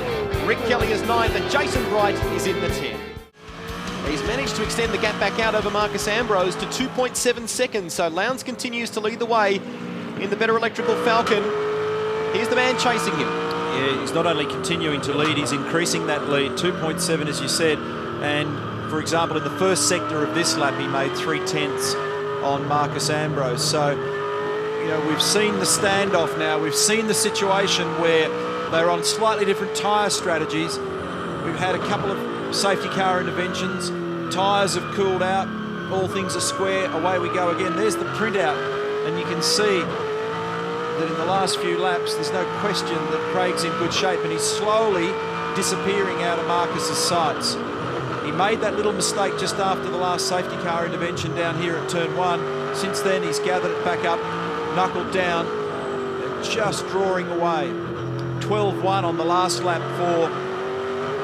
Rick Kelly is 9th and Jason Bright is in the 10th. He's managed to extend the gap back out over Marcus Ambrose to 2.7 seconds. So Lowndes continues to lead the way in the better electrical Falcon. Here's the man chasing him. Yeah, he's not only continuing to lead, he's increasing that lead, 2.7 as you said. And for example, in the first sector of this lap, he made 3/10 on Marcus Ambrose. So, you know, we've seen the standoff now. We've seen the situation where they're on slightly different tyre strategies. We've had a couple of safety car interventions. Tyres have cooled out. All things are square. Away we go again. There's the printout. And you can see that in the last few laps, there's no question that Craig's in good shape, and he's slowly disappearing out of Marcus's sights. He made that little mistake just after the last safety car intervention down here at turn 1. Since then, he's gathered it back up, knuckled down, and just drawing away. 12-1 on the last lap for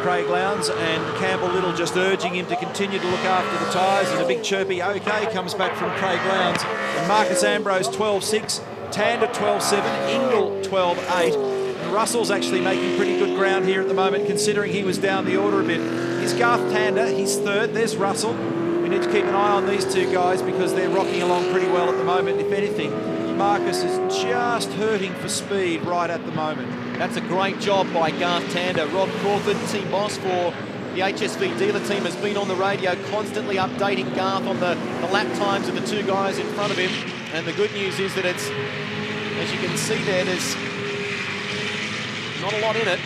Craig Lowndes, and Campbell Little just urging him to continue to look after the tyres, and a big chirpy okay comes back from Craig Lowndes. And Marcus Ambrose 12-6, Tander 12-7, Ingall 12-8, and Russell's actually making pretty good ground here at the moment, considering he was down the order a bit. Here's Garth Tander, he's third. There's Russell. We need to keep an eye on these two guys because they're rocking along pretty well at the moment. If anything, Marcus is just hurting for speed right at the moment. That's a great job by Garth Tander. Rob Crawford, team boss for the HSV dealer team, has been on the radio constantly updating Garth on the lap times of the two guys in front of him. And the good news is that it's, as you can see there, there's not a lot in it.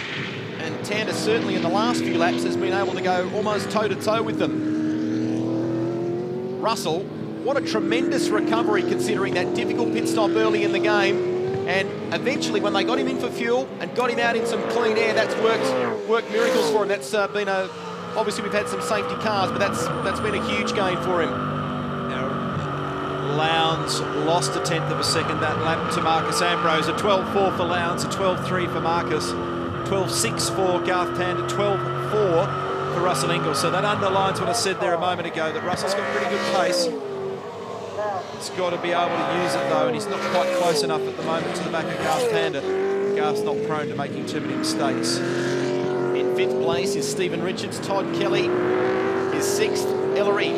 And Tander certainly in the last few laps has been able to go almost toe-to-toe with them. Russell, what a tremendous recovery considering that difficult pit stop early in the game. And eventually, when they got him in for fuel and got him out in some clean air, that's worked miracles for him. That's been obviously we've had some safety cars, but that's been a huge gain for him. Now, Lowndes lost a 1/10 of a second that lap to Marcus Ambrose. A 12-4 for Lowndes, a 12-3 for Marcus, 12-6 for Garth Tander, 12-4 for Russell Ingall. So that underlines what I said there a moment ago, that Russell's got pretty good pace. He's got to be able to use it though, and he's not quite close enough at the moment to the back of Garth Tander. Garth's not prone to making too many mistakes. In 5th place is Stephen Richards. Todd Kelly is 6th. Ellery.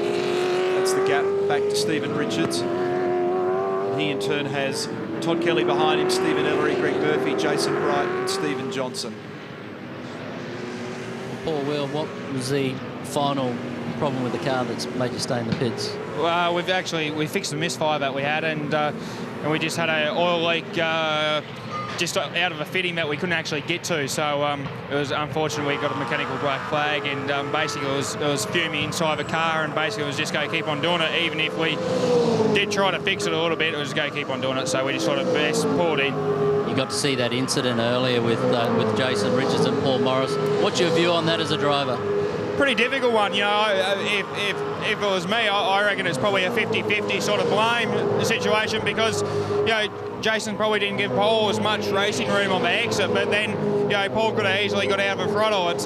That's the gap back to Stephen Richards. And he in turn has Todd Kelly behind him, Stephen Ellery, Greg Murphy, Jason Bright and Stephen Johnson. Paul Weel, what was the final problem with the car that's made you stay in the pits? Well, we fixed the misfire that we had, and we just had an oil leak just out of a fitting that we couldn't actually get to. So it was unfortunate we got a mechanical black flag, and basically it was fuming inside the car, and basically it was just going to keep on doing it. Even if we did try to fix it a little bit, it was going to keep on doing it. So we just sort of best pulled in. You got to see that incident earlier with Jason Richards and Paul Morris. What's your view on that as a driver? Pretty difficult one, you know. If it was me, I reckon it's probably a 50-50 sort of blame situation, because, you know, Jason probably didn't give Paul as much racing room on the exit, but then, you know, Paul could have easily got out of the throttle. It's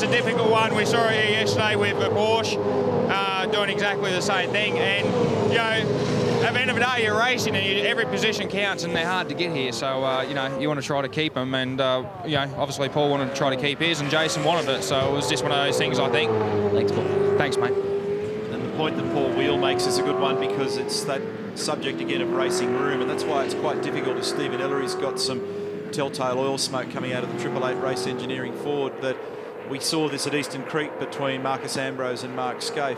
a difficult one. We saw it here yesterday with the Porsche doing exactly the same thing, and, you know, at the end of the day, you're racing and every position counts, and they're hard to get here. So, you know, you want to try to keep them, and, you know, obviously Paul wanted to try to keep his, and Jason wanted it. So it was just one of those things, I think. Thanks, Paul. Thanks, mate. And the point that Paul Weel makes is a good one, because it's that subject again of racing room, and that's why it's quite difficult if Stephen Ellery's got some telltale oil smoke coming out of the 888 Race Engineering Ford. That we saw this at Eastern Creek between Marcus Ambrose and Mark Skaife.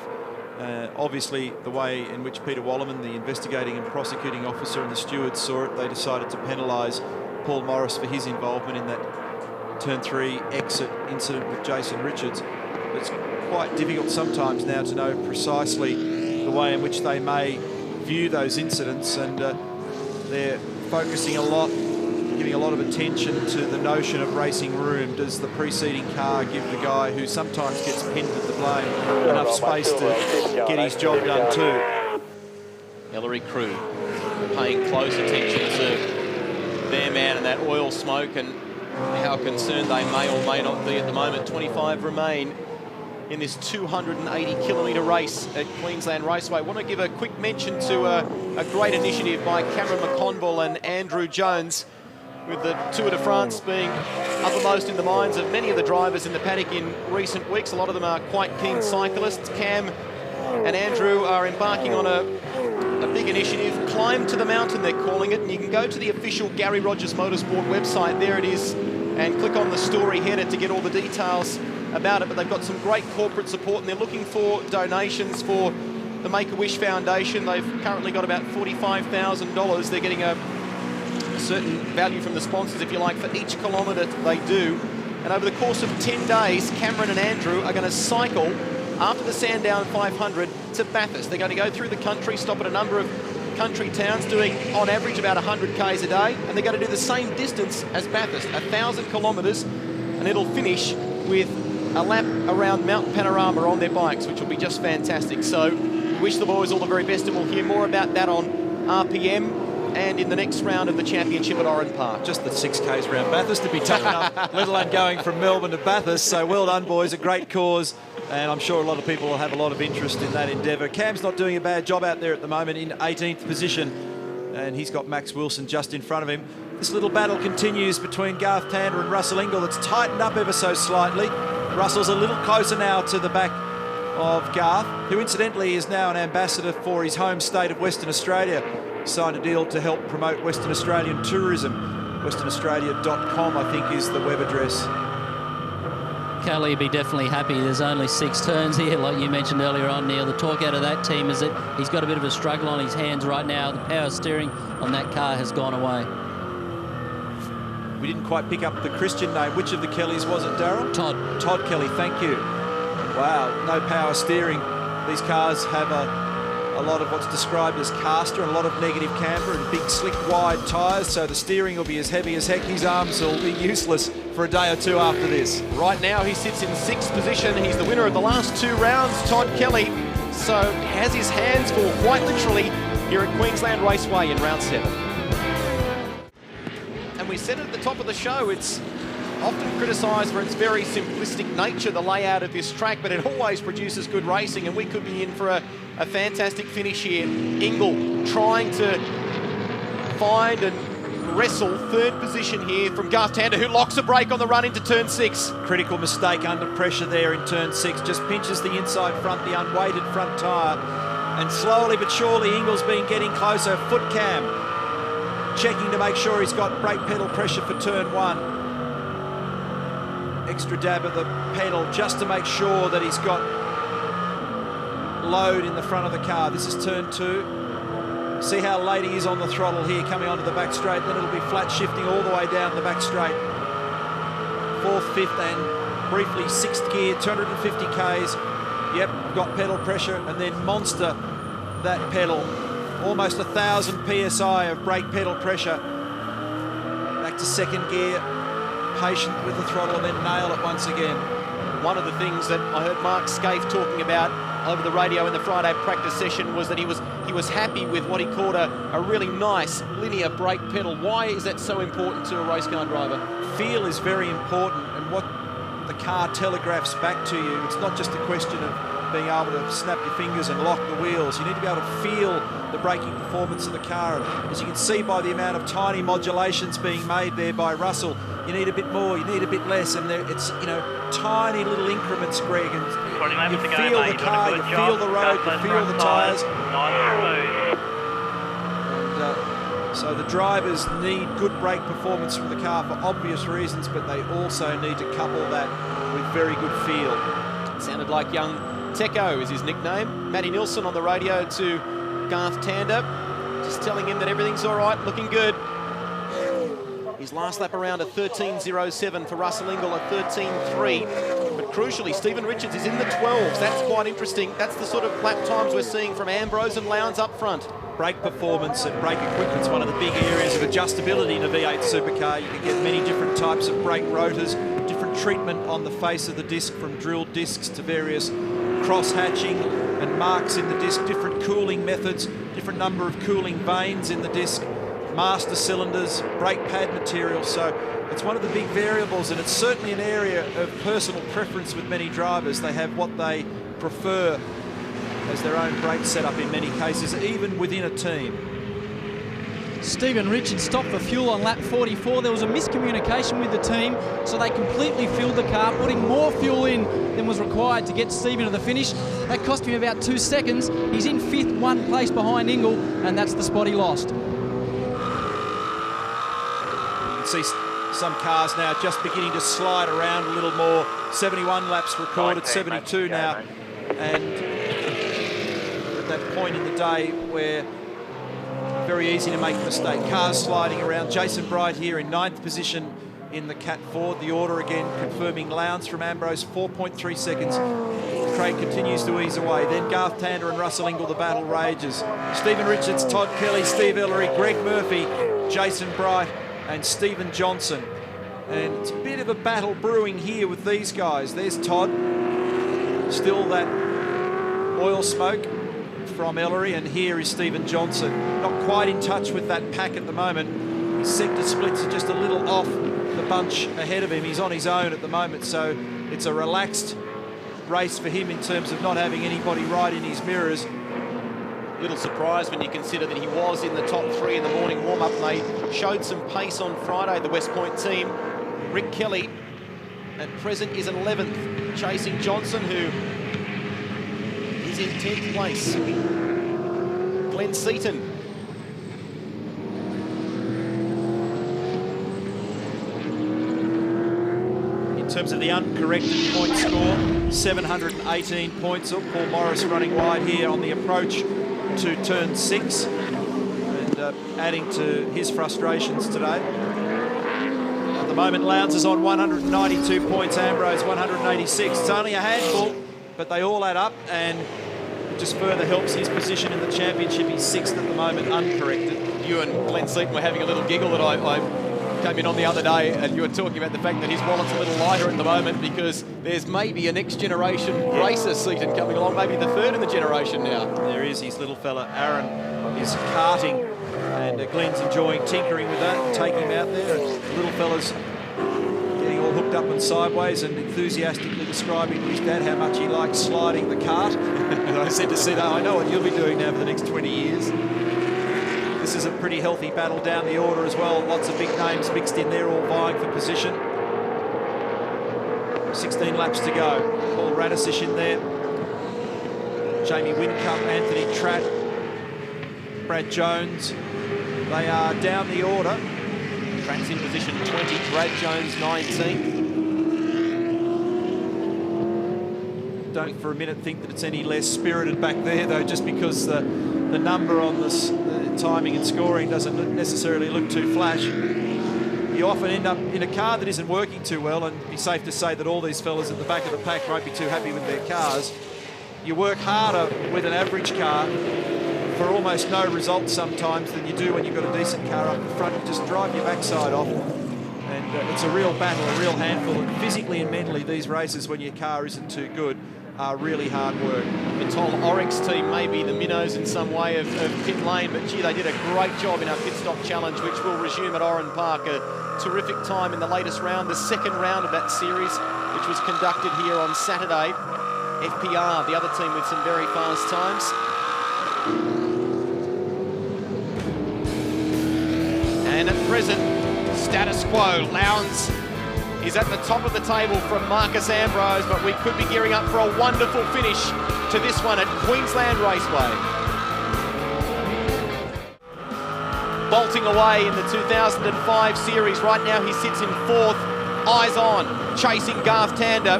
Obviously, the way in which Peter Wallerman, the investigating and prosecuting officer, and the stewards saw it, they decided to penalise Paul Morris for his involvement in that Turn 3 exit incident with Jason Richards. It's quite difficult sometimes now to know precisely the way in which they may view those incidents, and they're focusing a lot, giving a lot of attention to the notion of racing room. Does the preceding car give the guy who sometimes gets pinned with the blame enough space to get his job done too? Ellery crew paying close attention to their man and that oil smoke, and how concerned they may or may not be at the moment. 25 remain in this 280-kilometre race at Queensland Raceway. I want to give a quick mention to a great initiative by Cameron McConville and Andrew Jones, with the Tour de France being uppermost in the minds of many of the drivers in the paddock in recent weeks. A lot of them are quite keen cyclists. Cam and Andrew are embarking on a big initiative, Climb to the Mountain they're calling it, and you can go to the official Gary Rogers Motorsport website. There it is and click on the story header to get all the details about it. But they've got some great corporate support, and they're looking for donations for the Make-A-Wish Foundation. They've currently got about $45,000. They're getting a certain value from the sponsors, if you like, for each kilometre they do. And over the course of 10 days, Cameron and Andrew are going to cycle after the Sandown 500 to Bathurst. They're going to go through the country, stop at a number of country towns, doing on average about 100 Ks a day, and they're going to do the same distance as Bathurst, 1,000 kilometres, and it'll finish with a lap around Mount Panorama on their bikes, which will be just fantastic. So wish the boys all the very best, and we'll hear more about that on RPM and in the next round of the championship at Oran Park. Just the 6Ks round Bathurst to be tough enough, let alone going from Melbourne to Bathurst. So well done, boys, a great cause, and I'm sure a lot of people will have a lot of interest in that endeavour. Cam's not doing a bad job out there at the moment, in 18th position, and he's got Max Wilson just in front of him. This little battle continues between Garth Tander and Russell Ingall. It's tightened up ever so slightly. Russell's a little closer now to the back of Garth, who incidentally is now an ambassador for his home state of Western Australia. Signed a deal to help promote Western Australian tourism. WesternAustralia.com, I think, is the web address. Kelly will be definitely happy. There's only 6 turns here, like you mentioned earlier on, Neil. The talk out of that team is that he's got a bit of a struggle on his hands right now. The power steering on that car has gone away. We didn't quite pick up the Christian name. Which of the Kellys was it, Darryl? Todd Kelly, thank you. Wow, no power steering. These cars have a lot of what's described as caster and a lot of negative camber and big, slick, wide tyres, so the steering will be as heavy as heck. His arms will be useless for a day or two after this. Right now, he sits in 6th position. He's the winner of the last 2 rounds, Todd Kelly. So has his hands full, quite literally, here at Queensland Raceway in round 7. And we said it at the top of the show, it's often criticised for its very simplistic nature, the layout of this track, but it always produces good racing, and we could be in for a fantastic finish here. Ingall trying to find and wrestle 3rd position here from Garth Tander, who locks a brake on the run into turn 6. Critical mistake under pressure there in turn 6. Just pinches the inside front, the unweighted front tyre, and slowly but surely Ingall's been getting closer. Foot cam checking to make sure he's got brake pedal pressure for turn 1. Extra dab of the pedal just to make sure that he's got load in the front of the car. This is turn 2. See how late he is on the throttle here, coming onto the back straight. Then it'll be flat shifting all the way down the back straight. 4th, 5th and briefly 6th gear, 250 Ks. Yep, got pedal pressure, and then monster that pedal. Almost 1,000 PSI of brake pedal pressure. Back to 2nd gear. Patient with the throttle and then nail it once again. One of the things that I heard Mark Skaife talking about over the radio in the Friday practice session was that he was happy with what he called a really nice linear brake pedal. Why is that so important to a race car driver? Feel is very important, and what the car telegraphs back to you. It's not just a question of being able to snap your fingers and lock the wheels. You need to be able to feel the braking performance of the car. As you can see by the amount of tiny modulations being made there by Russell, you need a bit more, you need a bit less, and it's, you know, tiny little increments, Greg, and you feel the car, you feel the road, you feel the tyres. So the drivers need good brake performance from the car for obvious reasons, but they also need to couple that with very good feel. It sounded like young Teco is his nickname. Matty Nilsson on the radio to Garth Tander, just telling him that everything's all right, looking good. His last lap around a 13.07 for Russell Ingall, a 13.3. But crucially, Stephen Richards is in the 12s. That's quite interesting. That's the sort of lap times we're seeing from Ambrose and Lowndes up front. Brake performance and brake equipment's one of the big areas of adjustability in a V8 supercar. You can get many different types of brake rotors, different treatment on the face of the disc, from drilled discs to various cross-hatching and marks in the disc, different cooling methods, different number of cooling vanes in the disc, master cylinders, brake pad material. So it's one of the big variables, and it's certainly an area of personal preference with many drivers. They have what they prefer as their own brake setup in many cases, even within a team. Stephen Richards stopped for fuel on lap 44. There was a miscommunication with the team, so they completely filled the car, putting more fuel in than was required to get Stephen to the finish. That cost him about 2 seconds. He's in 5th, 1 place behind Ingall, and that's the spot he lost. You can see some cars now just beginning to slide around a little more. 71 laps recorded, 72 now. And at that point in the day where very easy to make a mistake. Cars sliding around. Jason Bright here in 9th position in the Cat Ford. The order again confirming Lowndes from Ambrose, 4.3 seconds. Craig continues to ease away. Then Garth Tander and Russell Ingall, the battle rages. Stephen Richards, Todd Kelly, Steve Ellery, Greg Murphy, Jason Bright and Stephen Johnson. And it's a bit of a battle brewing here with these guys. There's Todd, still that oil smoke from Ellery, and here is Stephen Johnson. Not quite in touch with that pack at the moment. His sector splits are just a little off the bunch ahead of him. He's on his own at the moment, so it's a relaxed race for him in terms of not having anybody right in his mirrors. Little surprise when you consider that he was in the top 3 in the morning warm-up, and they showed some pace on Friday, the West Point team. Rick Kelly at present is 11th, chasing Johnson, who is in 10th place. Glenn Seaton. In terms of the uncorrected point score, 718 points. Oh, Paul Morris running wide here on the approach to turn 6 and adding to his frustrations today. At the moment, Lowndes is on 192 points, Ambrose 186. It's only a handful, but they all add up, and it just further helps his position in the championship. He's 6th at the moment, uncorrected. You and Glenn Seaton were having a little giggle that I came in on the other day, and you were talking about the fact that his wallet's a little lighter at the moment because there's maybe a next generation racer, Seaton, coming along, maybe the 3rd in the generation now. There is his little fella, Aaron, is karting, and Glenn's enjoying tinkering with that and taking him out there. And the little fella's getting all hooked up and sideways and enthusiastically describing to his dad how much he likes sliding the cart. And I said to Sito, I know what you'll be doing now for the next 20 years. This is a pretty healthy battle down the order as well. Lots of big names mixed in there, all vying for position. 16 laps to go. Paul Radisish in there. Jamie Wincup, Anthony Tratt, Brad Jones. They are down the order. Tratt's in position 20, Brad Jones 19th. Don't for a minute think that it's any less spirited back there, though, just because the number on this, the timing and scoring doesn't necessarily look too flash. You often end up in a car that isn't working too well, and it'd be safe to say that all these fellas at the back of the pack won't be too happy with their cars. You work harder with an average car for almost no results sometimes than you do when you've got a decent car up in front. You just drive your backside off, and it's a real battle, a real handful. And physically and mentally, these races, when your car isn't too good, are really hard work. The Toll Oryx team may be the minnows in some way of pit lane, but gee, they did a great job in our pit stop challenge, which will resume at Oran Park. A terrific time in the latest round, the 2nd round of that series, which was conducted here on Saturday. FPR, the other team, with some very fast times. And at present, status quo. Lowndes is at the top of the table from Marcus Ambrose, but we could be gearing up for a wonderful finish to this one at Queensland Raceway. Bolting away in the 2005 series. Right now he sits in 4th, eyes on, chasing Garth Tander.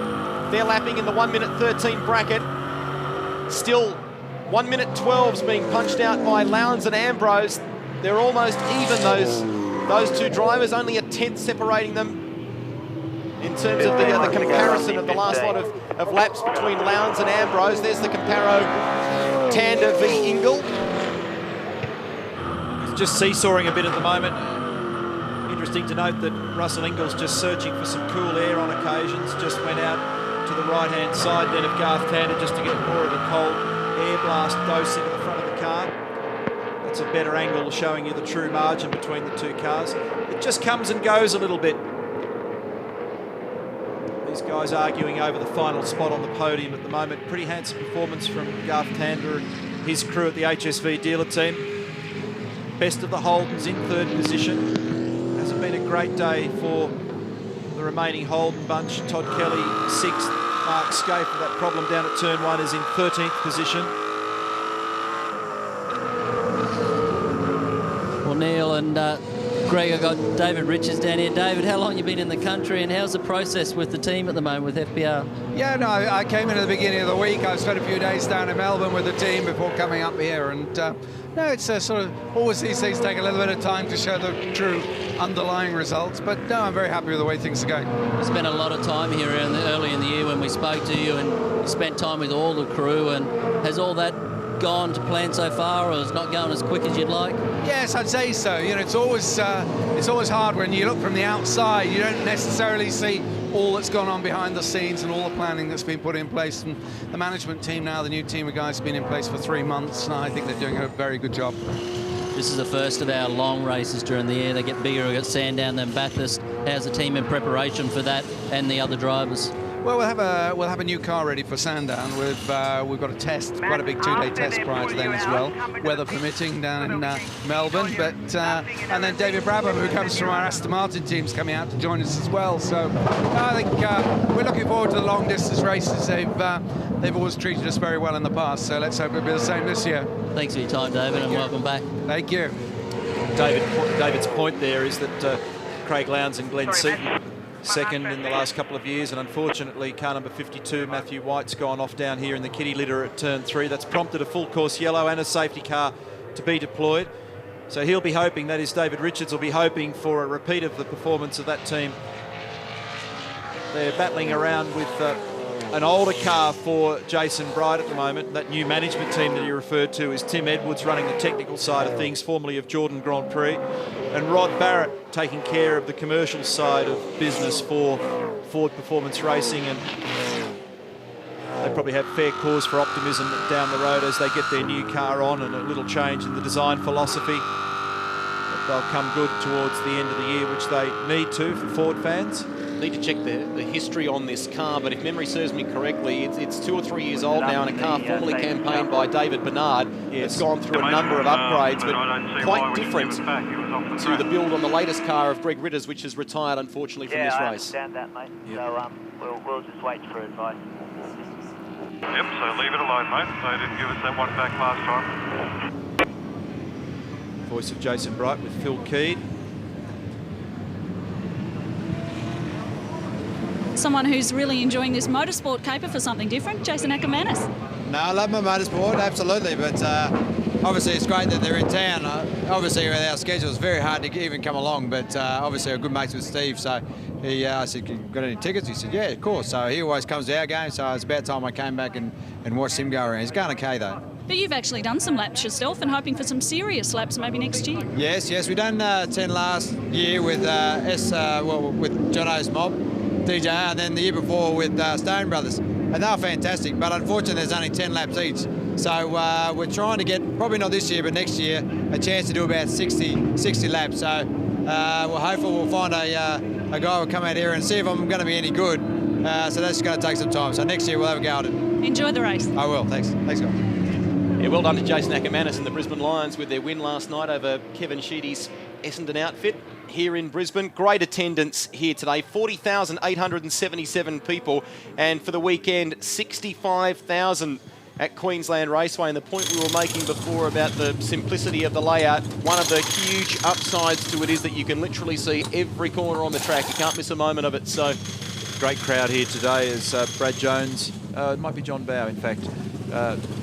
They're lapping in the 1:13 bracket. Still 1:12's being punched out by Lowndes and Ambrose. They're almost even, those two drivers, only a 10th separating them in terms of the comparison of the last lot of laps between Lowndes and Ambrose. There's the comparo, Tander v Ingall. It's just seesawing a bit at the moment. Interesting to note that Russell Ingall's just searching for some cool air on occasions. Just went out to the right-hand side then of Garth Tander just to get more of the cold air blast dose into the front of the car. That's a better angle showing you the true margin between the two cars. It just comes and goes a little bit. These guys arguing over the final spot on the podium at the moment. Pretty handsome performance from Garth Tander and his crew at the HSV dealer team. Best of the Holdens in 3rd position. Hasn't been a great day for the remaining Holden bunch. Todd Kelly 6th, Mark Skaife with that problem down at turn 1 is in 13th position. Well, Neil, and Greg, I've got David Richards down here. David, how long have you been in the country and how's the process with the team at the moment with FPR? Yeah, no, I came in at the beginning of the week. I spent a few days down in Melbourne with the team before coming up here. And no, it's sort of always these things take a little bit of time to show the true underlying results. But no, I'm very happy with the way things are going. You spent a lot of time here early in the year when we spoke to you, and you spent time with all the crew. And has all that gone to plan so far, or is it not going as quick as you'd like? Yes, I'd say so. You know, it's always hard when you look from the outside. You don't necessarily see all that's gone on behind the scenes and all the planning that's been put in place. And the management team now, the new team of guys, have been in place for 3 months, and I think they're doing a very good job. This is the first of our long races during the year. They get bigger. We've got Sandown, then Bathurst. How's the team in preparation for that and the other drivers? Well, we'll have a new car ready for Sandown. We've got a test, quite a big 2-day test prior to then as well, weather permitting, down in Melbourne. But and then David Brabham, who comes from our Aston Martin team's coming out to join us as well. So I think we're looking forward to the long distance races. They've always treated us very well in the past. So let's hope it'll be the same this year. Thanks for your time, David, and welcome back. Thank you. David's point there is that Craig Lowndes and Glenn Seaton second in the last couple of years, and unfortunately car number 52 Matthew White's gone off down here in the kitty litter at turn 3. That's prompted a full course yellow and a safety car to be deployed, so he'll be hoping, that is David Richards will be hoping for a repeat of the performance of that team. They're battling around with an older car for Jason Bright at the moment. That new management team that he referred to is Tim Edwards running the technical side of things, formerly of Jordan Grand Prix, and Rod Barrett taking care of the commercial side of business for Ford Performance Racing. And they probably have fair cause for optimism down the road as they get their new car on and a little change in the design philosophy. But they'll come good towards the end of the year, which they need to for Ford fans. Need to check the history on this car, but if memory serves me correctly, it's 2 or 3 years old now, and a car formerly campaigned by David Bernard. It's gone through a number of upgrades, but quite different to the build on the latest car of Greg Ritter's, which has retired, unfortunately, from this race. Yeah, I understand that, mate. Yep. So we'll just wait for advice. Yep, so leave it alone, mate. They didn't give us that one back last time. Voice of Jason Bright with Phil Keed. Someone who's really enjoying this motorsport caper for something different, Jason Ackermanis. No, I love my motorsport, absolutely, but obviously it's great that they're in town. Obviously with our schedule it's very hard to even come along, but obviously we're good mates with Steve, so I said, got any tickets? He said, yeah, of course. So he always comes to our game, so it's about time I came back and watched him go around. He's going okay though. But you've actually done some laps yourself and hoping for some serious laps maybe next year. Yes, we've done 10 last year with with John O's mob, DJ, and then the year before with Stone Brothers, and they were fantastic, but unfortunately there's only 10 laps each, so we're trying to get, probably not this year but next year, a chance to do about 60 laps. So we're hopeful we'll find a guy will come out here and see if I'm going to be any good, so that's going to take some time, so next year we'll have a go at it. Enjoy the race. I will. Thanks guys. Yeah, well done to Jason Ackermanis and the Brisbane Lions with their win last night over Kevin Sheedy's Essendon outfit here in Brisbane. Great attendance here today, 40,877 people, and for the weekend, 65,000 at Queensland Raceway. And the point we were making before about the simplicity of the layout, one of the huge upsides to it is that you can literally see every corner on the track. You can't miss a moment of it. So great crowd here today as Brad Jones, it might be John Bow in fact,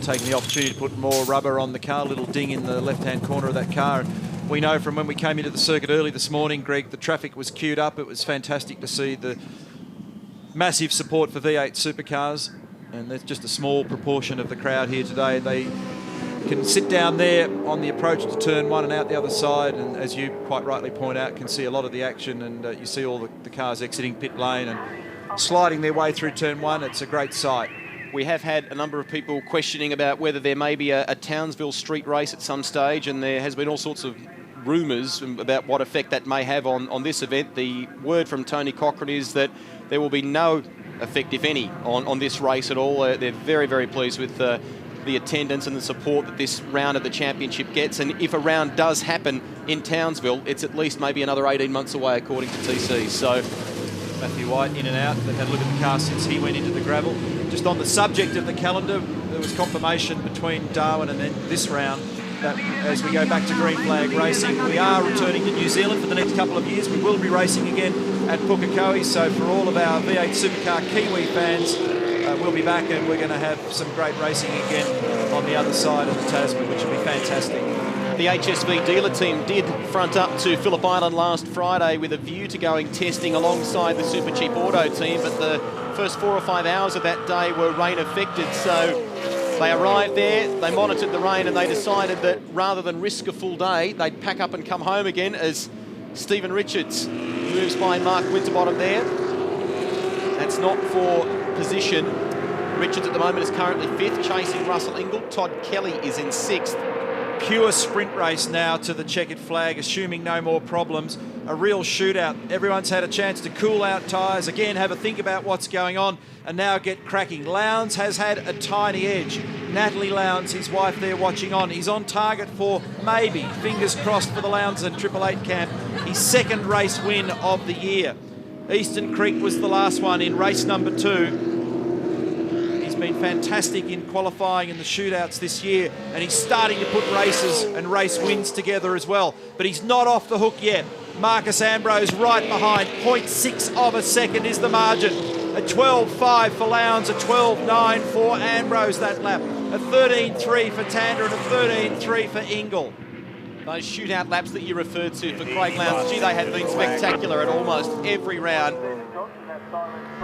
taking the opportunity to put more rubber on the car, little ding in the left-hand corner of that car. We know from when we came into the circuit early this morning, Greg, the traffic was queued up. It was fantastic to see the massive support for V8 supercars, and there's just a small proportion of the crowd here today. They can sit down there on the approach to turn 1 and out the other side, and as you quite rightly point out, can see a lot of the action, and you see all the cars exiting pit lane and sliding their way through turn 1. It's a great sight. We have had a number of people questioning about whether there may be a Townsville street race at some stage, and there has been all sorts of rumours about what effect that may have on this event. The word from Tony Cochran is that there will be no effect, if any, on this race at all. They're very, very pleased with the attendance and the support that this round of the championship gets. And if a round does happen in Townsville, it's at least maybe another 18 months away, according to TC. So Matthew White in and out. They've had a look at the car since he went into the gravel. Just on the subject of the calendar, there was confirmation between Darwin and then this round as we go back to green flag racing. We are returning to New Zealand for the next couple of years. We will be racing again at Pukekohe, so for all of our V8 Supercar Kiwi fans, we'll be back and we're going to have some great racing again on the other side of the Tasman, which will be fantastic. The HSV dealer team did front up to Phillip Island last Friday with a view to going testing alongside the Super Cheap Auto team, but the first 4 or 5 hours of that day were rain affected, so they arrived there, they monitored the rain, and they decided that rather than risk a full day, they'd pack up and come home again as Stephen Richards moves by Mark Winterbottom there. That's not for position. Richards at the moment is currently 5th, chasing Russell Ingall. Todd Kelly is in 6th. Pure sprint race now to the checkered flag, assuming no more problems. A real shootout. Everyone's had a chance to cool out tyres, again have a think about what's going on, and now get cracking. Lowndes has had a tiny edge. Natalie Lowndes, his wife there watching on. He's on target for maybe, fingers crossed for the Lowndes and 888 camp, his 2nd race win of the year. Eastern Creek was the last one in race number 2. Been fantastic in qualifying in the shootouts this year, and he's starting to put races and race wins together as well, but he's not off the hook yet. Marcus Ambrose right behind, 0.6 of a second is the margin. A 12.5 for Lowndes, a 12.9 for Ambrose that lap, a 13.3 for Tander and a 13.3 for Ingall. Those shootout laps that you referred to for Craig Lowndes, gee, they had been spectacular at almost every round.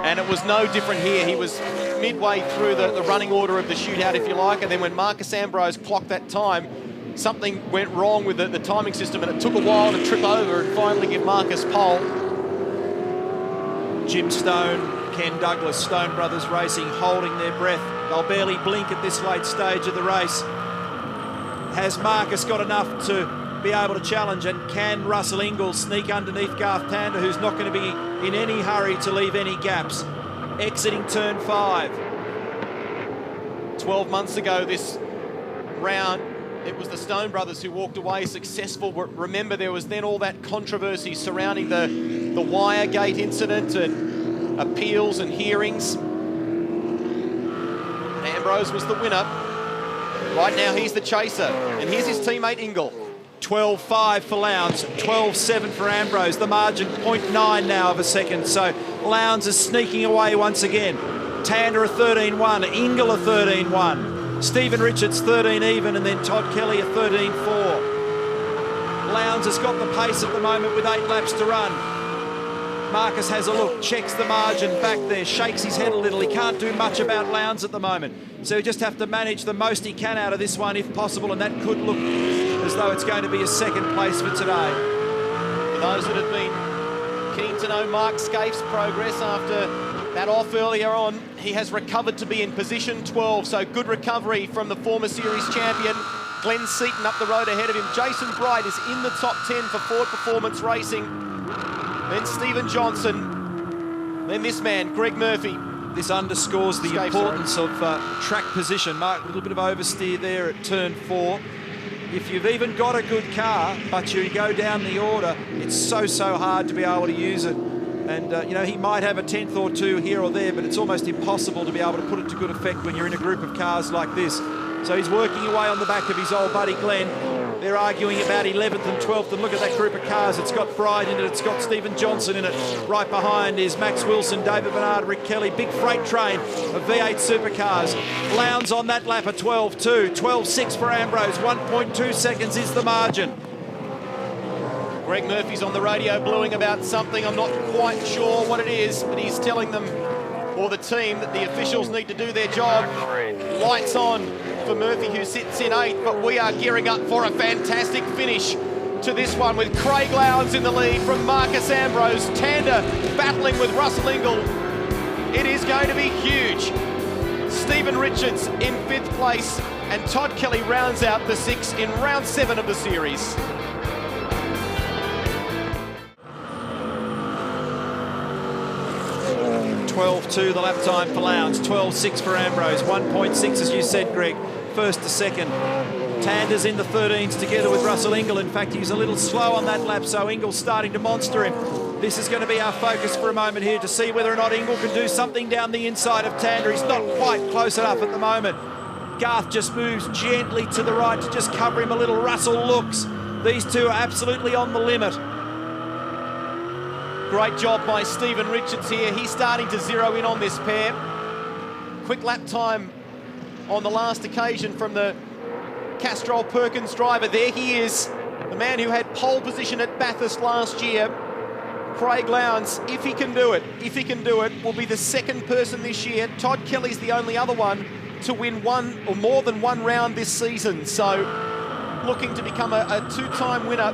And it was no different here. He was midway through the running order of the shootout, if you like, and then when Marcus Ambrose clocked that time, something went wrong with the timing system, and it took a while to trip over and finally give Marcus pole. Jim Stone, Ken Douglas, Stone Brothers Racing, holding their breath. They'll barely blink at this late stage of the race. Has Marcus got enough to be able to challenge, and can Russell Ingall sneak underneath Garth Tander, who's not going to be in any hurry to leave any gaps? Exiting turn 5. 12 months ago this round, it was the Stone Brothers who walked away successful. Remember, there was then all that controversy surrounding the Wiregate incident and appeals and hearings. Ambrose was the winner. Right now he's the chaser, and here's his teammate Ingall. 12.5 for Lowndes, 12.7 for Ambrose. The margin 0.9 now of a second, so Lowndes is sneaking away once again. Tander a 13.1, Ingall a 13.1, Stephen Richards 13 even, and then Todd Kelly a 13.4. Lowndes has got the pace at the moment with 8 laps to run. Marcus has a look, checks the margin back there, shakes his head a little. He can't do much about Lowndes at the moment, so he just have to manage the most he can out of this one if possible, and that could look as though it's going to be a 2nd place for today. For those that have been keen to know Mark Skaife's progress after that off earlier on, he has recovered to be in position 12, so good recovery from the former series champion. Glenn Seaton up the road ahead of him. Jason Bright is in the top 10 for Ford Performance Racing. Then Stephen Johnson. Then this man, Greg Murphy. This underscores the importance of track position. Mark, a little bit of oversteer there at turn 4. If you've even got a good car, but you go down the order, it's so hard to be able to use it. And, you know, he might have a 10th or 2 here or there, but it's almost impossible to be able to put it to good effect when you're in a group of cars like this. So he's working away on the back of his old buddy Glenn. They're arguing about 11th and 12th, and look at that group of cars. It's got Bright in it, it's got Stephen Johnson in it. Right behind is Max Wilson, David Bernard, Rick Kelly. Big freight train of V8 Supercars. Lowndes on that lap at 12.2, 12.6 for Ambrose, 1.2 seconds is the margin. Greg Murphy's on the radio bluing about something. I'm not quite sure what it is, but he's telling them, or the team, that the officials need to do their job. Lights on for Murphy, who sits in 8th, but we are gearing up for a fantastic finish to this one with Craig Lowndes in the lead from Marcus Ambrose. Tander battling with Russell Ingall. It is going to be huge. Stephen Richards in 5th place, and Todd Kelly rounds out the 6 in round 7 of the series. 12.2 the lap time for Lowndes, 12.6 for Ambrose, 1.6 as you said, Greg, 1st to 2nd. Tander's in the 13s together with Russell Ingall. In fact, he's a little slow on that lap, so Ingall's starting to monster him. This is going to be our focus for a moment here to see whether or not Ingall can do something down the inside of Tander. He's not quite close enough at the moment. Garth just moves gently to the right to just cover him a little. Russell looks. These two are absolutely on the limit. Great job by Stephen Richards here. He's starting to zero in on this pair. Quick lap time on the last occasion from the Castrol Perkins driver. There he is, the man who had pole position at Bathurst last year. Craig Lowndes, if he can do it, will be the second person this year. Todd Kelly's the only other one to win one or more than one round this season. So looking to become a two-time winner.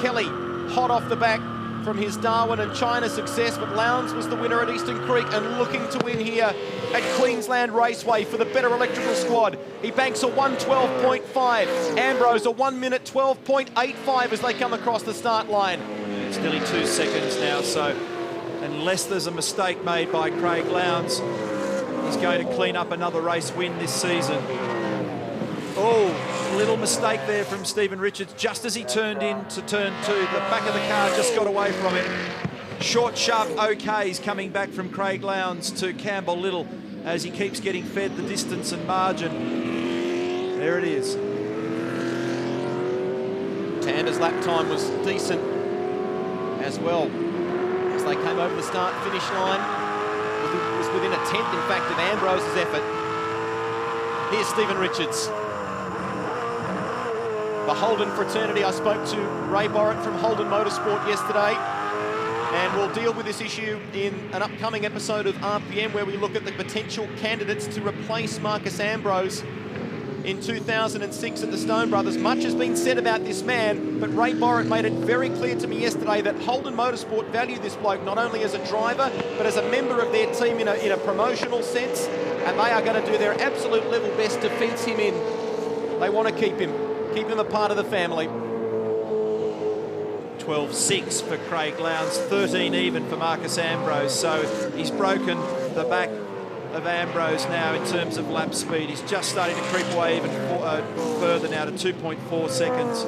Kelly, hot off the back from his Darwin and China success, but Lowndes was the winner at Eastern Creek and looking to win here at Queensland Raceway for the Better Electrical squad. He banks a 1:12.5. Ambrose a 1 minute 12.85 as they come across the start line. It's nearly 2 seconds now, so unless there's a mistake made by Craig Lowndes, he's going to clean up another race win this season. Oh, little mistake there from Stephen Richards just as he turned into turn 2. The back of the car just got away from him. Short, sharp OKs coming back from Craig Lowndes to Campbell Little as he keeps getting fed the distance and margin. There it is. Tander's lap time was decent as well as they came over the start-finish line. It was within a tenth, in fact, of Ambrose's effort. Here's Stephen Richards. The Holden fraternity. I spoke to Ray Borrett from Holden Motorsport yesterday, and we'll deal with this issue in an upcoming episode of RPM where we look at the potential candidates to replace Marcus Ambrose in 2006 at the Stone Brothers. Much has been said about this man, but Ray Borrett made it very clear to me yesterday that Holden Motorsport value this bloke not only as a driver, but as a member of their team in a promotional sense, and they are going to do their absolute level best to fence him in. They want to keep him a part of the family. 12.6 for Craig Lowndes, 13 even for Marcus Ambrose. So he's broken the back of Ambrose now in terms of lap speed. He's just starting to creep away even further now to 2.4 seconds.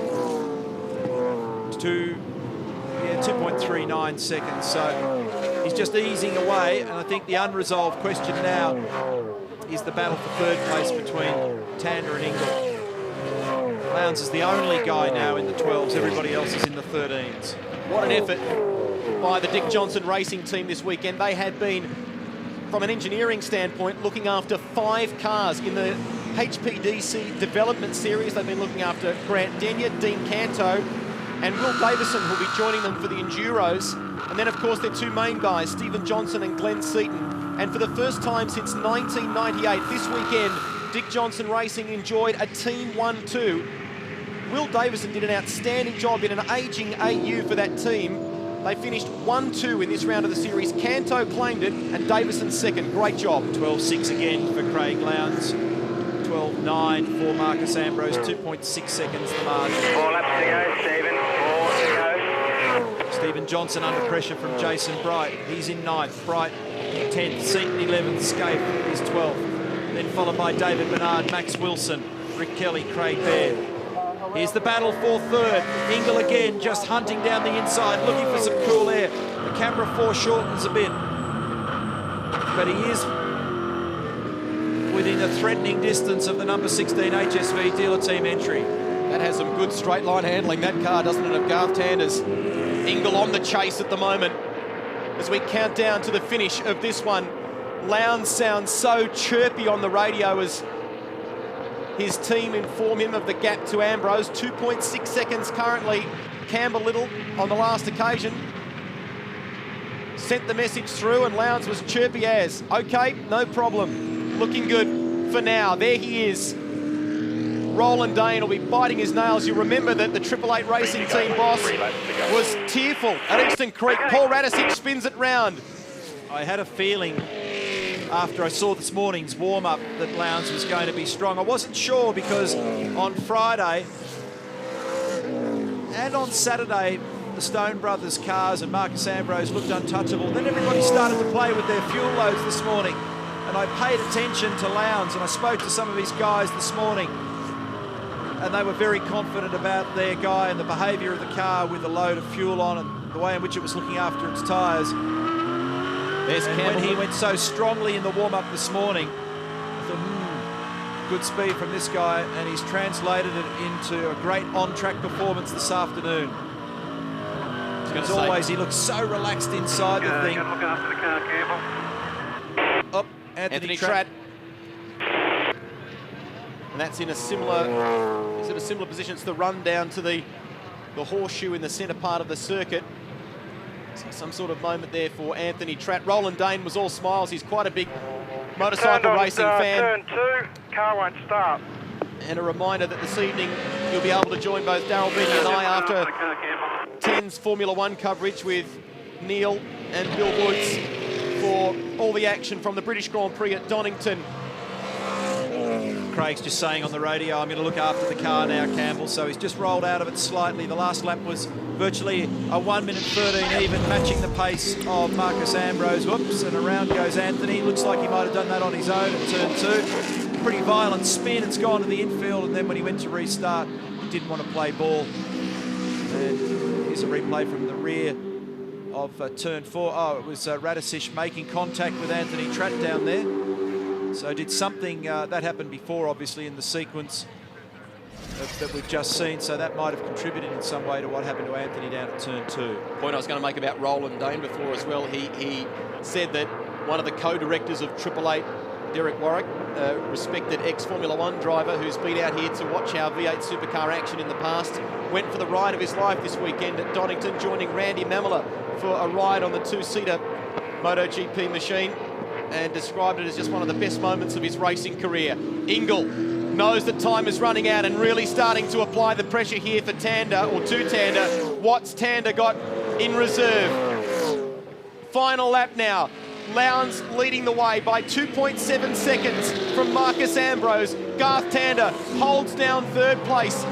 2.39 seconds. So he's just easing away. And I think the unresolved question now is the battle for third place between Tander and Ingall. Lowndes is the only guy now in the 12s. Everybody else is in the 13s. What an effort by the Dick Johnson racing team this weekend. They had been, from an engineering standpoint, looking after 5 cars in the HPDC development series. They've been looking after Grant Denyer, Dean Canto, and Will Davison, who'll be joining them for the Enduros. And then, of course, their 2 main guys, Stephen Johnson and Glenn Seaton. And for the first time since 1998, this weekend, Dick Johnson Racing enjoyed a Team 1-2. Will Davison did an outstanding job in an ageing AU for that team. They finished 1-2 in this round of the series. Canto claimed it, and Davison second. Great job. 12.6 again for Craig Lowndes. 12.9 for Marcus Ambrose. 2.6 seconds the margin. 4 laps to go, Stephen. 4 to go. Stephen Johnson under pressure from Jason Bright. He's in 9th. Bright 10th. Seaton 11th. Skaife is 12th. Then followed by David Bernard, Max Wilson, Rick Kelly, Craig Baird. Here's the battle for third. Ingall again, just hunting down the inside, looking for some cool air. The camera foreshortens a bit, but he is within a threatening distance of the number 16 HSV dealer team entry. That has some good straight line handling, that car, doesn't it, of Garth Tander's. Ingall on the chase at the moment as we count down to the finish of this one. Lowndes sounds so chirpy on the radio as his team inform him of the gap to Ambrose. 2.6 seconds currently. Campbell Little on the last occasion sent the message through, and Lowndes was chirpy as, okay, no problem. Looking good for now. There he is. Roland Dane will be biting his nails. You remember that the Triple Eight Racing Team boss was tearful at Eastern Creek. Paul Radisic spins it round. I had a feeling after I saw this morning's warm-up that Lowndes was going to be strong. I wasn't sure because on Friday and on Saturday, the Stone Brothers cars and Marcus Ambrose looked untouchable. Then everybody started to play with their fuel loads this morning, and I paid attention to Lowndes, and I spoke to some of his guys this morning, and they were very confident about their guy and the behaviour of the car with the load of fuel on and the way in which it was looking after its tyres. And when he went so strongly in the warm-up this morning, I thought, Good speed from this guy, and he's translated it into a great on-track performance this afternoon. As always, he looks so relaxed inside the thing. Look after the car, careful. Up, Anthony Tratt. And that's in a similar position. It's the run down to the horseshoe in the centre part of the circuit. So some sort of moment there for Anthony Tratt. Roland Dane was all smiles. He's quite a big motorcycle racing fan. Turn 2, car won't start. And a reminder that this evening you'll be able to join both Daryl Beattie and I after 10's Formula One coverage with Neil and Bill Woods for all the action from the British Grand Prix at Donington. Craig's just saying on the radio, I'm going to look after the car now, Campbell. So he's just rolled out of it slightly. The last lap was virtually a 1 minute 13 even, matching the pace of Marcus Ambrose. Whoops, and around goes Anthony. Looks like he might have done that on his own at turn 2. Pretty violent spin. It's gone to the infield, and then when he went to restart, he didn't want to play ball. And here's a replay from the rear of turn 4. Oh, it was Radicic making contact with Anthony Tratt down there. So did something, that happened before, obviously, in the sequence that we've just seen, so that might have contributed in some way to what happened to Anthony down at turn 2. Point I was going to make about Roland Dane before as well, he said that one of the co-directors of Triple Eight, Derek Warwick, respected ex-Formula One driver who's been out here to watch our V8 supercar action in the past, went for the ride of his life this weekend at Donington, joining Randy Mamela for a ride on the two-seater MotoGP machine, and described it as just one of the best moments of his racing career. Ingall knows that time is running out and really starting to apply the pressure here for Tander, or to Tander. What's Tander got in reserve? Final lap now. Lowndes leading the way by 2.7 seconds from Marcus Ambrose. Garth Tander holds down third place,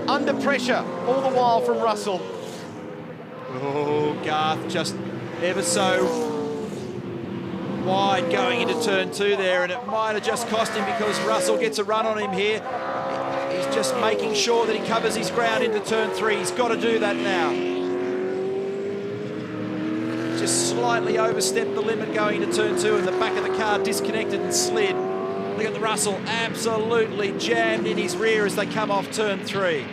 under pressure all the while from Russell. Oh, Garth just ever so wide going into turn 2 there, and it might have just cost him because Russell gets a run on him here. He's just making sure that he covers his ground into turn 3. He's got to do that now. Just slightly overstepped the limit going into turn 2, and the back of the car disconnected and slid. Look at the Russell, absolutely jammed in his rear as they come off turn 3.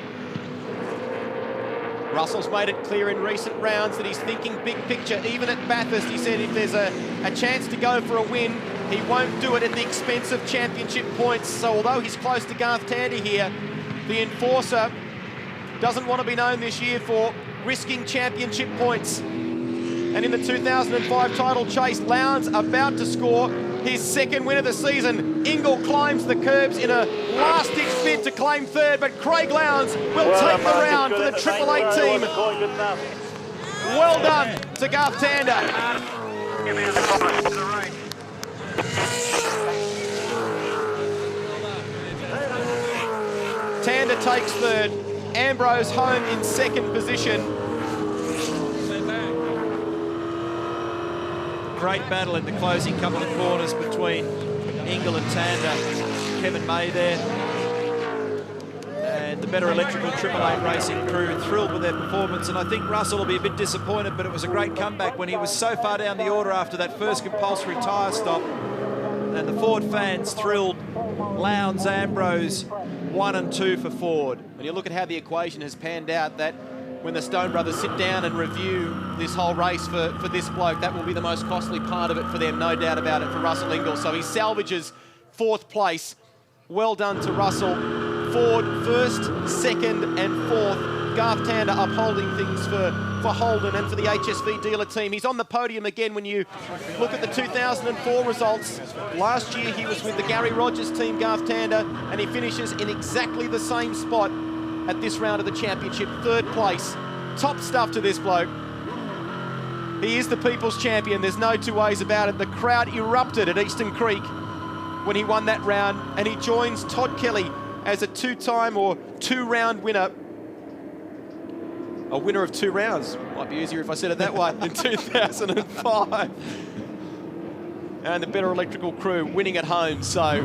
Russell's made it clear in recent rounds that he's thinking big picture. Even at Bathurst, he said if there's a chance to go for a win, he won't do it at the expense of championship points. So although he's close to Garth Tander here, the enforcer doesn't want to be known this year for risking championship points. And in the 2005 title chase, Lowndes about to score his second win of the season. Ingall climbs the curbs in a last-ditch bid to claim third, but Craig Lowndes will take the round for the Triple Eight team. Well done to Garth Tander. Tander takes third. Ambrose home in second position. Great battle in the closing couple of corners between Ingall and Tander. Kevin May there. And the Better Electrical Triple Eight racing crew thrilled with their performance, and I think Russell will be a bit disappointed, but it was a great comeback when he was so far down the order after that first compulsory tyre stop. And the Ford fans thrilled. Lowndes, Ambrose, 1 and 2 for Ford. When you look at how the equation has panned out, that when the Stone brothers sit down and review this whole race for this bloke, that will be the most costly part of it for them, no doubt about it, for Russell Ingall. So he salvages 4th place. Well done to Russell. Ford 1st, 2nd and 4th. Garth Tander upholding things for Holden and for the HSV dealer team. He's on the podium again when you look at the 2004 results. Last year he was with the Gary Rogers team, Garth Tander, and he finishes in exactly the same spot at this round of the championship, 3rd place. Top stuff to this bloke. He is the people's champion, there's no two ways about it. The crowd erupted at Eastern Creek when he won that round, and he joins Todd Kelly as a 2-time or 2-round winner. A winner of 2 rounds. Might be easier if I said it that way, in 2005. And the Better Electrical crew winning at home, so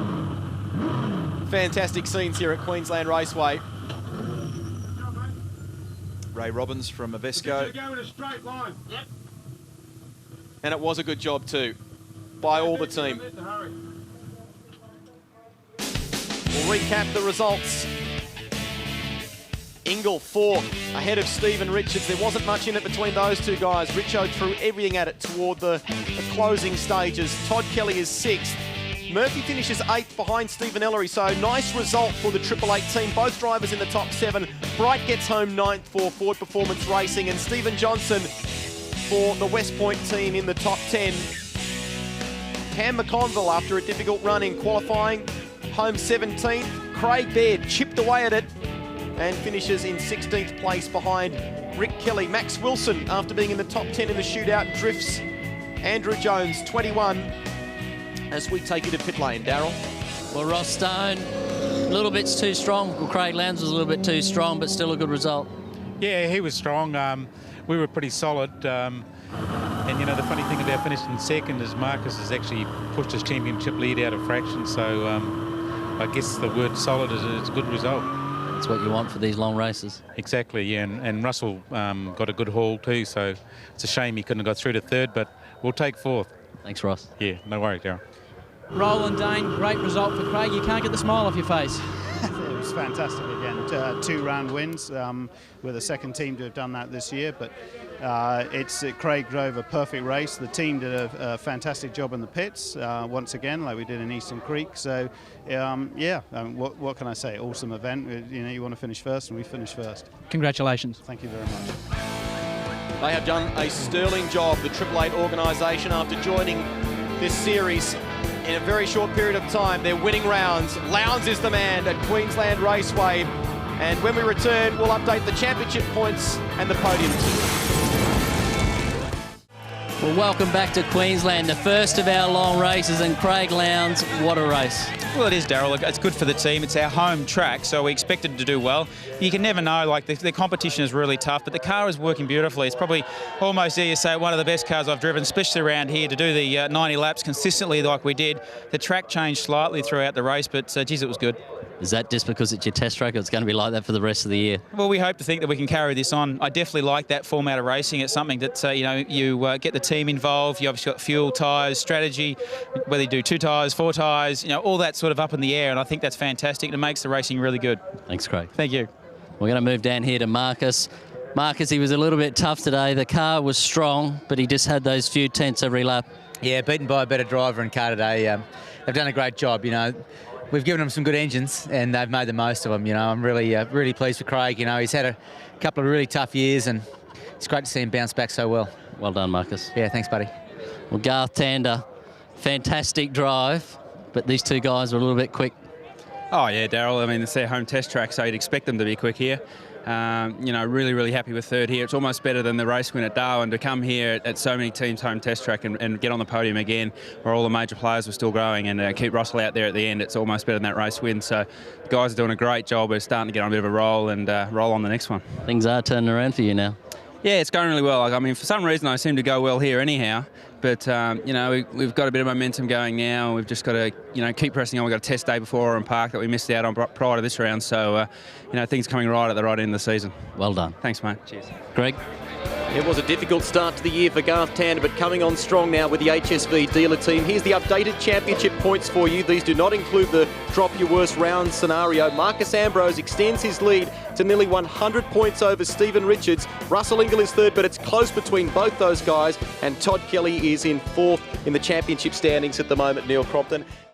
fantastic scenes here at Queensland Raceway. Ray Robbins from Avesco. Go in a straight line. Yep. And it was a good job too, by all the team. recap the results. Ingall 4th, ahead of Stephen Richards. There wasn't much in it between those two guys. Richo threw everything at it toward the closing stages. Todd Kelly is 6th. Murphy finishes 8th behind Stephen Ellery, so nice result for the 888 team. Both drivers in the top 7. Bright gets home 9th for Ford Performance Racing, and Stephen Johnson for the West Point team in the top 10. Cam McConville, after a difficult run in qualifying, home 17th. Craig Baird chipped away at it and finishes in 16th place behind Rick Kelly. Max Wilson, after being in the top 10 in the shootout, drifts Andrew Jones, 21, as we take you to pit lane. Darryl? Well, Ross Stone, a little bit too strong. Well, Craig Lowndes was a little bit too strong, but still a good result. Yeah, he was strong. We were pretty solid. And, you know, the funny thing about finishing second is Marcus has actually pushed his championship lead out of fraction. So I guess the word solid is a good result. That's what you want for these long races. Exactly, yeah. And Russell got a good haul too, so it's a shame he couldn't have got through to third, but we'll take 4th. Thanks, Ross. Yeah, no worries, Darryl. Roland Dane, great result for Craig. You can't get the smile off your face. It was fantastic again. 2-round wins. We're the second team to have done that this year, but Craig drove a perfect race. The team did a fantastic job in the pits once again, like we did in Eastern Creek. So, what can I say? Awesome event. You know, you want to finish first, and we finished first. Congratulations. Thank you very much. They have done a sterling job, the 888 organisation, after joining this series in a very short period of time. They're winning rounds. Lowndes is the man at Queensland Raceway. And when we return, we'll update the championship points and the podium. Well, welcome back to Queensland, the first of our long races, and Craig Lowndes, what a race. Well, it is, Darryl. It's good for the team. It's our home track, so we expected to do well. You can never know, like, the competition is really tough, but the car is working beautifully. It's probably almost, dare you say, one of the best cars I've driven, especially around here, to do the 90 laps consistently like we did. The track changed slightly throughout the race, but, geez, it was good. Is that just because it's your test track, or it's going to be like that for the rest of the year? Well, we hope to think that we can carry this on. I definitely like that format of racing. It's something that, you get the team involved. You obviously got fuel, tyres, strategy, whether you do 2 tyres, 4 tyres, all that sort of up in the air, and I think that's fantastic, and it makes the racing really good. Thanks, Craig. Thank you. We're going to move down here to Marcus. Marcus, he was a little bit tough today. The car was strong, but he just had those few tenths every lap. Yeah, beaten by a better driver and car today. They've done a great job, We've given them some good engines, and they've made the most of them. I'm really pleased with Craig. He's had a couple of really tough years, and it's great to see him bounce back so well. Well done, Marcus. Yeah, thanks, buddy. Well, Garth Tander, fantastic drive, but these two guys were a little bit quick. Oh, yeah, Darryl. I mean, it's their home test track, so you'd expect them to be quick here. Really happy with third here. It's almost better than the race win at Darwin to come here at so many teams' home test track and get on the podium again, where all the major players were still growing, and keep Russell out there at the end. It's almost better than that race win. So the guys are doing a great job. We're starting to get on a bit of a roll and roll on the next one. Things are turning around for you now. Yeah, it's going really well. For some reason, I seem to go well here anyhow. But, we've got a bit of momentum going now. We've just got to, keep pressing on. We've got a test day before in Park that we missed out on prior to this round. So, things coming right at the right end of the season. Well done. Thanks, mate. Cheers. Greg? It was a difficult start to the year for Garth Tander, but coming on strong now with the HSV dealer team. Here's the updated championship points for you. These do not include the drop your worst round scenario. Marcus Ambrose extends his lead to nearly 100 points over Stephen Richards. Russell Ingall is third, but it's close between both those guys. And Todd Kelly is in 4th in the championship standings at the moment, Neil Crompton.